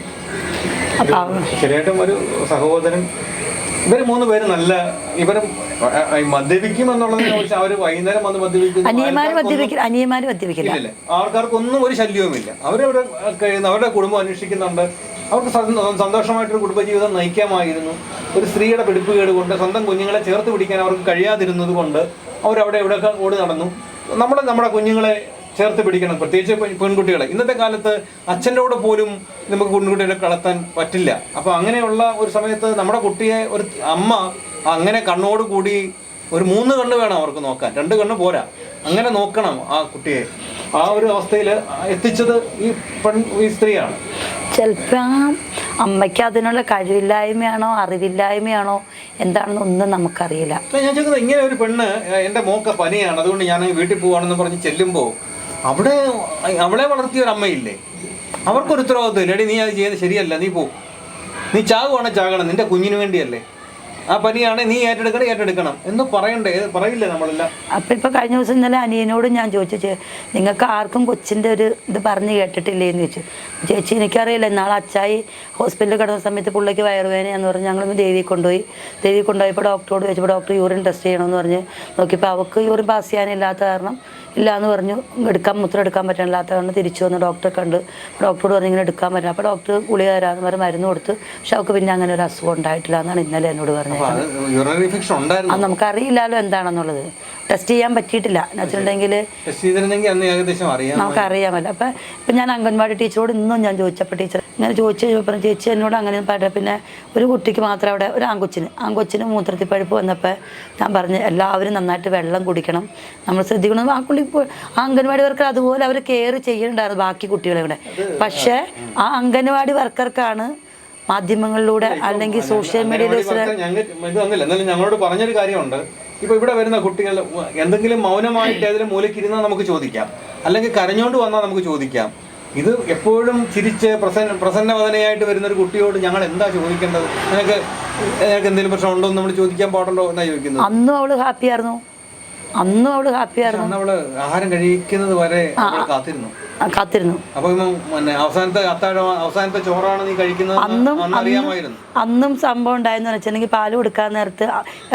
അപ്പം ശരിയായിട്ടും ഒരു സഹോദരൻ ഇവർ 3 പേര് നല്ല ഇവരും മദ്യപിക്കും എന്നുള്ളതിനെ കുറിച്ച് അവർ വൈകുന്നേരം വന്ന് അനിയന്മാര് മദ്യപിക്കില്ല. ആൾക്കാർക്കൊന്നും ഒരു ശല്യവുമില്ല. അവരവിടെ കഴിയുന്ന അവരുടെ കുടുംബം അന്വേഷിക്കുന്നുണ്ട്. അവർക്ക് സന്തോഷമായിട്ടൊരു കുടുംബജീവിതം നയിക്കാമായിരുന്നു. ഒരു സ്ത്രീയുടെ പിടിപ്പുകേട് കൊണ്ട് സ്വന്തം കുഞ്ഞുങ്ങളെ ചേർത്ത് പിടിക്കാൻ അവർക്ക് കഴിയാതിരുന്നത് കൊണ്ട് അവരവിടെ എവിടെയൊക്കെ ഓടി നടന്നു. നമ്മുടെ കുഞ്ഞുങ്ങളെ ചേർത്ത് പിടിക്കണം, പ്രത്യേകിച്ച് പെൺകുട്ടികളെ. ഇന്നത്തെ കാലത്ത് അച്ഛൻ്റെ കൂടെ പോലും നമുക്ക് പെൺകുട്ടികളെ കളത്താൻ പറ്റില്ല. അപ്പോൾ അങ്ങനെയുള്ള ഒരു സമയത്ത് നമ്മുടെ കുട്ടിയെ ഒരു അമ്മ അങ്ങനെ കണ്ണോട് കൂടി ഒരു 3 കണ്ണ് വേണം അവർക്ക് നോക്കാൻ, 2 കണ്ണ് പോരാ, അങ്ങനെ നോക്കണം ആ കുട്ടിയെ. ആ ഒരു അവസ്ഥയിൽ എത്തിച്ചത് ഈ സ്ത്രീയാണ്. ചിലപ്പോൾ അമ്മയ്ക്ക് അതിനുള്ള കഴിവില്ലായ്മയാണോ അറിവില്ലായ്മയാണോ എന്താണെന്നൊന്നും നമുക്കറിയില്ല. ഞാൻ ചോദിക്കുന്നത്, ഇങ്ങനെ ഒരു പെണ്ണ് എൻ്റെ മോക്ക പനിയാണ് അതുകൊണ്ട് ഞാൻ വീട്ടിൽ പോവാണെന്ന് പറഞ്ഞ് ചെല്ലുമ്പോൾ അവളെ വളർത്തിയ ഒരു അമ്മയില്ലേ, അവർക്കൊരു ഉത്തരവാദിത്വം ഇല്ല. എടി നീ അത് ചെയ്യുന്നത് ശരിയല്ല, നീ പോ, നീ ചാകുവാണെങ്കിൽ ചാകണം, നിന്റെ കുഞ്ഞിന് വേണ്ടിയല്ലേ, ആ പനിയാണ് നീ ഏറ്റെടുക്കണം എന്ന് പറയണ്ടേ? പറയില്ലേ നമ്മളെല്ലാം. അപ്പം ഇപ്പോൾ കഴിഞ്ഞ ദിവസം ഇന്നലെ അനിയനോടും ഞാൻ ചോദിച്ചു, നിങ്ങൾക്ക് ആർക്കും കൊച്ചിൻ്റെ ഒരു ഇത് പറഞ്ഞ് കേട്ടിട്ടില്ലേ എന്ന് ചോദിച്ചു. ചേച്ചി എനിക്കറിയില്ല, നാളെ അച്ചായി ഹോസ്പിറ്റലിൽ കിടന്ന സമയത്ത് പുള്ളിക്ക് വയറുവേദനയെന്ന് പറഞ്ഞ് ഞങ്ങൾ ദേവി കൊണ്ടുപോയപ്പോൾ ഡോക്ടറോട് ചോദിച്ചപ്പോൾ ഡോക്ടർ യൂറിൻ ടെസ്റ്റ് ചെയ്യണമെന്ന് പറഞ്ഞ് നോക്കിയപ്പോൾ അവൾക്ക് യൂറിൻ പാസ് ചെയ്യാനില്ലാത്ത കാരണം ഇല്ലയെന്ന് പറഞ്ഞു. മൂത്രം എടുക്കാൻ പറ്റാനില്ലാത്ത കാരണം തിരിച്ചു വന്ന് ഡോക്ടറെ കണ്ട് ഡോക്ടറോട് പറഞ്ഞ് ഇങ്ങനെ എടുക്കാൻ പറ്റില്ല. അപ്പോൾ ഡോക്ടർ ഗുളിക തരാമെന്ന് പറഞ്ഞ് മരുന്ന് കൊടുത്ത്. പക്ഷെ അവൾക്ക് പിന്നെ അങ്ങനെ ഒരു അസുഖം ഉണ്ടായിട്ടില്ല എന്നാണ് ഇന്നലെ എന്നോട് പറഞ്ഞത്. അത് നമുക്കറിയില്ലല്ലോ എന്താണെന്നുള്ളത്, ടെസ്റ്റ് ചെയ്യാൻ പറ്റിയിട്ടില്ല എന്ന് വെച്ചിട്ടുണ്ടെങ്കിൽ നമുക്കറിയാമല്ലോ. അപ്പം ഞാൻ അംഗൻവാടി ടീച്ചറോട് ഇന്നും ഞാൻ ചോദിച്ചപ്പോൾ ടീച്ചർ ഇങ്ങനെ ചോദിച്ചു ചേച്ചി എന്നോട് അങ്ങനെ പറയാം. പിന്നെ ഒരു കുട്ടിക്ക് മാത്രം അവിടെ ഒരു ആൺകൊച്ചിന് മൂത്രത്തിൽ പഴുപ്പ് വന്നപ്പോൾ ഞാൻ പറഞ്ഞു എല്ലാവരും നന്നായിട്ട് വെള്ളം കുടിക്കണം, നമ്മൾ ശ്രദ്ധിക്കണം. ആ അംഗൻവാടി വർക്കർ അതുപോലെ അവർ കെയർ ചെയ്യുന്നുണ്ടായിരുന്നു ബാക്കി കുട്ടികളെ ഇവിടെ. പക്ഷേ ആ അംഗൻവാടി വർക്കർക്കാണ് മാധ്യമങ്ങളിലൂടെ അല്ലെങ്കിൽ സോഷ്യൽ മീഡിയയിൽ ഞങ്ങളോട് പറഞ്ഞൊരു കാര്യമുണ്ട്. ഇപ്പൊ ഇവിടെ വരുന്ന കുട്ടികൾ എന്തെങ്കിലും മൗനമായിട്ട് ഏതെങ്കിലും മൂലക്കിരുന്നാൽ നമുക്ക് ചോദിക്കാം, അല്ലെങ്കിൽ കരഞ്ഞോണ്ട് വന്നാൽ നമുക്ക് ചോദിക്കാം. ഇത് എപ്പോഴും ചിരിച്ച് പ്രസന്നവദനയായിട്ട് വരുന്ന ഒരു കുട്ടിയോട് ഞങ്ങൾ എന്താ ചോദിക്കേണ്ടത്? നിനക്ക് എന്തെങ്കിലും പ്രശ്നം ഉണ്ടോ എന്ന് നമ്മൾ ചോദിക്കാൻ പാടുണ്ടോ എന്നാ ചോദിക്കുന്നത്. അന്നും അവള് ഹാപ്പിയായിരുന്നു. അവള് ആഹാരം കഴിക്കുന്നത് വരെ കാത്തിരുന്നു. അപ്പൊ അവസാനത്തെ ചോറാണ് നീ കഴിക്കുന്നത് അറിയാമായിരുന്നു. അന്നും സംഭവം ഉണ്ടായെന്ന് വെച്ചിട്ടുണ്ടെങ്കിൽ പാല് കൊടുക്കാൻ നേരത്ത്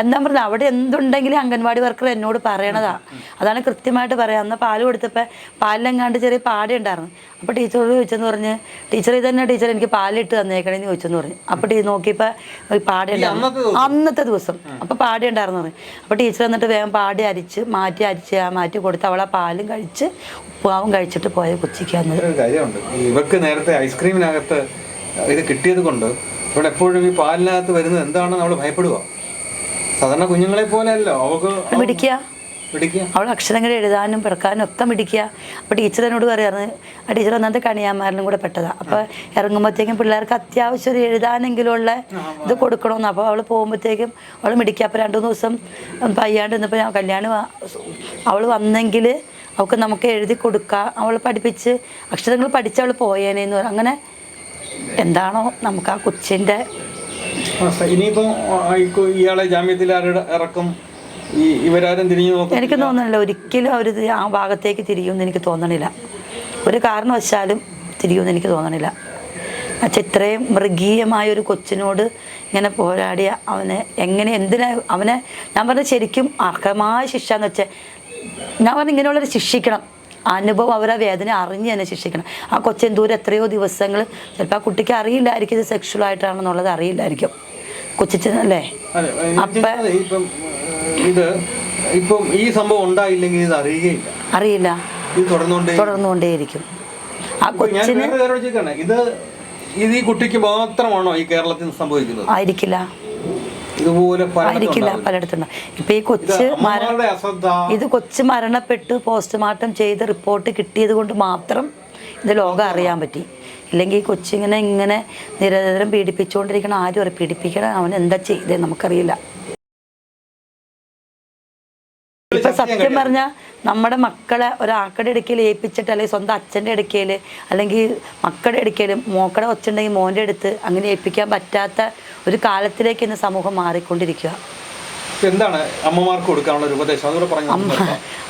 എന്താ പറഞ്ഞത്, അവിടെ എന്തുണ്ടെങ്കിലും അംഗൻവാടി വർക്കർ എന്നോട് പറയണതാ. അതാണ് കൃത്യമായിട്ട് പറയാം. അന്ന് പാല് കൊടുത്തപ്പോൾ പാലിലെങ്ങാണ്ട് ചെറിയ പാട ഉണ്ടായിരുന്നു. അപ്പോൾ ടീച്ചറോട് ചോദിച്ചെന്ന് പറഞ്ഞ്, ടീച്ചർ ഇതന്നെ ടീച്ചർ എനിക്ക് പാലിട്ട് തന്നേക്കണേന്ന് ചോദിച്ചെന്ന് പറഞ്ഞു. അപ്പോൾ നോക്കിയപ്പോൾ പാട ഉണ്ടായിരുന്നു അന്നത്തെ ദിവസം. അപ്പോൾ പാട ഉണ്ടായിരുന്നു പറഞ്ഞു. അപ്പോൾ ടീച്ചർ എന്നിട്ട് വേഗം പാടി മാറ്റി കൊടുത്ത് അവളെ പാലും കഴിച്ച് ഉപ്പുമാവും കഴിച്ചിട്ട് പോയ കൊച്ചിക്കാന്ന്. ഒരു കാര്യമുണ്ട്, ഇവർക്ക് നേരത്തെ ഐസ്ക്രീമിനകത്ത് ഇത് കിട്ടിയത് കൊണ്ട് ഇവിടെ എപ്പോഴും ഈ പാലിനകത്ത് വരുന്നത് എന്താണെന്ന് അവൾ ഭയപ്പെടുക. സാധാരണ കുഞ്ഞുങ്ങളെ പോലെ അല്ലോ അവൾക്ക് പിടിക്കുക. അവൾ അക്ഷരങ്ങൾ എഴുതാനും പിറക്കാനും ഒക്കെ മിടിക്കുക. അപ്പോൾ ടീച്ചർ എന്നോട് പറയാറ്, ആ ടീച്ചർ ഒന്നാമത്തെ കണിയാന്മാരിലും കൂടെ പെട്ടതാണ്. അപ്പോൾ ഇറങ്ങുമ്പോഴത്തേക്കും പിള്ളേർക്ക് അത്യാവശ്യം ഒരു എഴുതാനെങ്കിലുള്ള ഇത് കൊടുക്കണമെന്ന്. അപ്പോൾ അവൾ പോകുമ്പോഴത്തേക്കും അവൾ മിടിക്കുക. അപ്പോൾ 2-3 ദിവസം പയ്യാണ്ട് നിന്നപ്പോൾ ഞാൻ കല്യാണം അവൾ വന്നെങ്കിൽ അവൾക്ക് നമുക്ക് എഴുതി കൊടുക്കാം, അവൾ പഠിപ്പിച്ച് അക്ഷരങ്ങൾ പഠിച്ച് അവൾ പോയേനെന്ന് പറയും. അങ്ങനെ എന്താണോ നമുക്ക് ആ കൊച്ചിൻ്റെ. ഇനിയിപ്പോൾ ഇയാളെ ജാമ്യത്തിൽ ഇറക്കും, ഇവരാരും തിരിഞ്ഞു നോക്കും എനിക്ക് തോന്നുന്നില്ല. ഒരിക്കലും അവർ ആ ഭാഗത്തേക്ക് തിരിയുമെന്ന് എനിക്ക് തോന്നണില്ല. ഒരു കാരണവശാലും തിരിയുമെന്ന് എനിക്ക് തോന്നണില്ല. ഇത്രയും മൃഗീയമായൊരു കൊച്ചിനോട് ഇങ്ങനെ പോരാടിയ എന്തിനാ അവനെ ഞാൻ പറഞ്ഞ ശരിക്കും അർഹമായ ശിക്ഷ എന്ന് വെച്ചാൽ ഞാൻ പറഞ്ഞ ഇങ്ങനെയുള്ളവർ ശിക്ഷിക്കണം. അനുഭവം അവരെ വേദന അറിഞ്ഞ് തന്നെ ശിക്ഷിക്കണം. ആ കൊച്ചെന്തൂരം എത്രയോ ദിവസങ്ങൾ ചിലപ്പോൾ ആ കുട്ടിക്ക് അറിയില്ലായിരിക്കും ഇത് സെക്ഷൽ ആയിട്ടാണെന്നുള്ളത് അറിയില്ലായിരിക്കും കൊച്ചിച്ചല്ലേ. അപ്പം ഇപ്പം ഈ സംഭവം ഉണ്ടായില്ലെങ്കിൽ ഇത് അറിയില്ല. ഇത് തുടർന്നുകൊണ്ടേയിരിക്കും. ആ കൊച്ചിന് ഇത് ഈ കുട്ടിക്ക് മാത്രമാണോ ഈ കേരളത്തിൽ സംഭവിക്കുന്നത്? ആയിരിക്കില്ല, പലയിടത്തുണ്ട്. ഇപ്പൊ ഈ കൊച്ച് മരണപ്പെട്ട് പോസ്റ്റ്മോർട്ടം ചെയ്ത് റിപ്പോർട്ട് കിട്ടിയത് കൊണ്ട് മാത്രം ഇത് ലോകം അറിയാൻ പറ്റി. ഇല്ലെങ്കിൽ ഈ കൊച്ചിങ്ങനെ നിരന്തരം പീഡിപ്പിച്ചുകൊണ്ടിരിക്കണം. ആരും പീഡിപ്പിക്കണം, അവൻ എന്താ ചെയ്തേ നമുക്കറിയില്ല. ഇപ്പൊ സത്യം പറഞ്ഞാൽ നമ്മുടെ മക്കളെ ഒരാക്കടെ ഇടയ്ക്കൽ ഏൽപ്പിച്ചിട്ട് അല്ലെങ്കിൽ സ്വന്തം അച്ഛൻ്റെ ഇടയ്ക്കൽ അല്ലെങ്കിൽ മക്കളുടെ ഇടയ്ക്കൽ മോക്കടെ ഒച്ചുണ്ടെങ്കിൽ മോൻ്റെ അടുത്ത് അങ്ങനെ ഏൽപ്പിക്കാൻ പറ്റാത്ത ഒരു കാലത്തിലേക്ക് ഇന്ന് സമൂഹം മാറിക്കൊണ്ടിരിക്കുക. എന്താണ് അമ്മമാർക്ക് കൊടുക്കാനുള്ള ഒരു ഉപദേശം?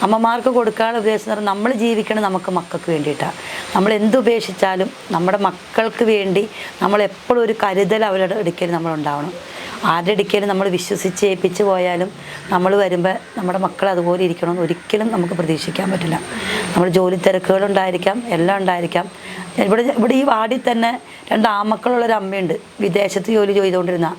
അമ്മമാർക്ക് കൊടുക്കാനുള്ള ഉപദേശം എന്ന് പറഞ്ഞാൽ നമ്മൾ ജീവിക്കണം നമുക്ക് മക്കൾക്ക് വേണ്ടിയിട്ടാണ്. നമ്മൾ എന്തുപേക്ഷിച്ചാലും നമ്മുടെ മക്കൾക്ക് വേണ്ടി നമ്മൾ എപ്പോഴും ഒരു കരുതൽ അവരുടെ ഇടയ്ക്കൽ നമ്മളുണ്ടാവണം. ആരുടെ ഇടയ്ക്കലും നമ്മൾ വിശ്വസിച്ച് ഏൽപ്പിച്ച് പോയാലും നമ്മൾ വരുമ്പോൾ നമ്മുടെ മക്കൾ അതുപോലെ ഇരിക്കണമെന്ന് ഒരിക്കലും നമുക്ക് പ്രതീക്ഷിക്കാൻ പറ്റില്ല. നമ്മൾ ജോലി തിരക്കുകളുണ്ടായിരിക്കാം, എല്ലാം ഉണ്ടായിരിക്കാം. ഇവിടെ ഈ വാർഡിൽ തന്നെ 2 ആൺമക്കളുള്ളൊരു അമ്മയുണ്ട്, വിദേശത്ത് ജോലി ചെയ്തുകൊണ്ടിരുന്ന.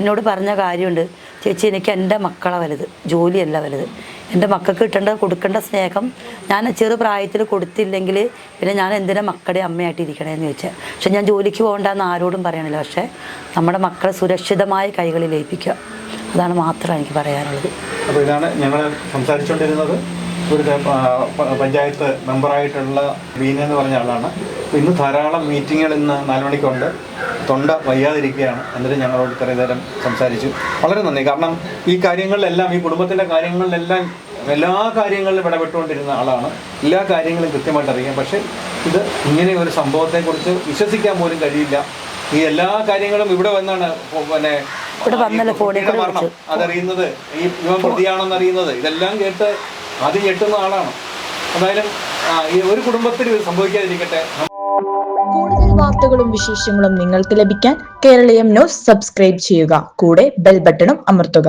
എന്നോട് പറഞ്ഞ കാര്യമുണ്ട്, ചേച്ചി എനിക്ക് എൻ്റെ മക്കളെ വലുത്, ജോലിയല്ല വലുത്. എൻ്റെ മക്കൾക്ക് കൊടുക്കേണ്ട സ്നേഹം ഞാൻ ചെറുപ്രായത്തിൽ കൊടുത്തില്ലെങ്കിൽ പിന്നെ ഞാൻ എന്തിനാ മക്കളുടെ അമ്മയായിട്ട് ഇരിക്കണേന്ന് ചോദിച്ചാൽ. പക്ഷെ ഞാൻ ജോലിക്ക് പോകണ്ടെന്ന് ആരോടും പറയണില്ല. പക്ഷേ നമ്മുടെ മക്കളെ സുരക്ഷിതമായ കൈകളിൽ ഏൽപ്പിക്കുക, അതാണ് മാത്രം എനിക്ക് പറയാനുള്ളത്. അപ്പോൾ ഇതാണ് ഞങ്ങൾ സംസാരിച്ചുകൊണ്ടിരുന്നത്. ഒരു പഞ്ചായത്ത് മെമ്പറായിട്ടുള്ള ബീന എന്ന് പറഞ്ഞ ആളാണ്. അപ്പോൾ ഇന്ന് ധാരാളം മീറ്റിങ്ങുകൾ ഇന്ന് 4 മണിക്കുണ്ട്. തൊണ്ട വയ്യാതിരിക്കുകയാണ്. എന്നിട്ട് ഞങ്ങളോട് ഇത്രയും നേരം സംസാരിച്ചു. വളരെ നന്ദി. കാരണം ഈ കാര്യങ്ങളിലെല്ലാം, ഈ കുടുംബത്തിൻ്റെ കാര്യങ്ങളിലെല്ലാം എല്ലാ കാര്യങ്ങളിലും ഇടപെട്ടുകൊണ്ടിരുന്ന ആളാണ്. എല്ലാ കാര്യങ്ങളും കൃത്യമായിട്ട് അറിയാം. പക്ഷേ ഇത് ഇങ്ങനെ ഒരു സംഭവത്തെക്കുറിച്ച് വിശ്വസിക്കാൻ പോലും കഴിയില്ല. ഈ എല്ലാ കാര്യങ്ങളും ഇവിടെ വന്നാണ് പിന്നെ മരണം അതറിയുന്നത്, ഈ ഇവൻ പ്രതിയാണെന്ന് അറിയുന്നത്. ഇതെല്ലാം കേട്ട് ആദ്യം ഞെട്ടുന്ന ആളാണ്. എന്തായാലും ഈ ഒരു കുടുംബത്തിൽ ഇത് സംഭവിക്കാതിരിക്കട്ടെ. കൂടുതൽ വാർത്തകളും വിശേഷങ്ങളും നിങ്ങൾക്ക് ലഭിക്കാൻ കേരളീയം ന്യൂസ് സബ്സ്ക്രൈബ് ചെയ്യുക. കൂടെ ബെൽ ബട്ടണും അമർത്തുക.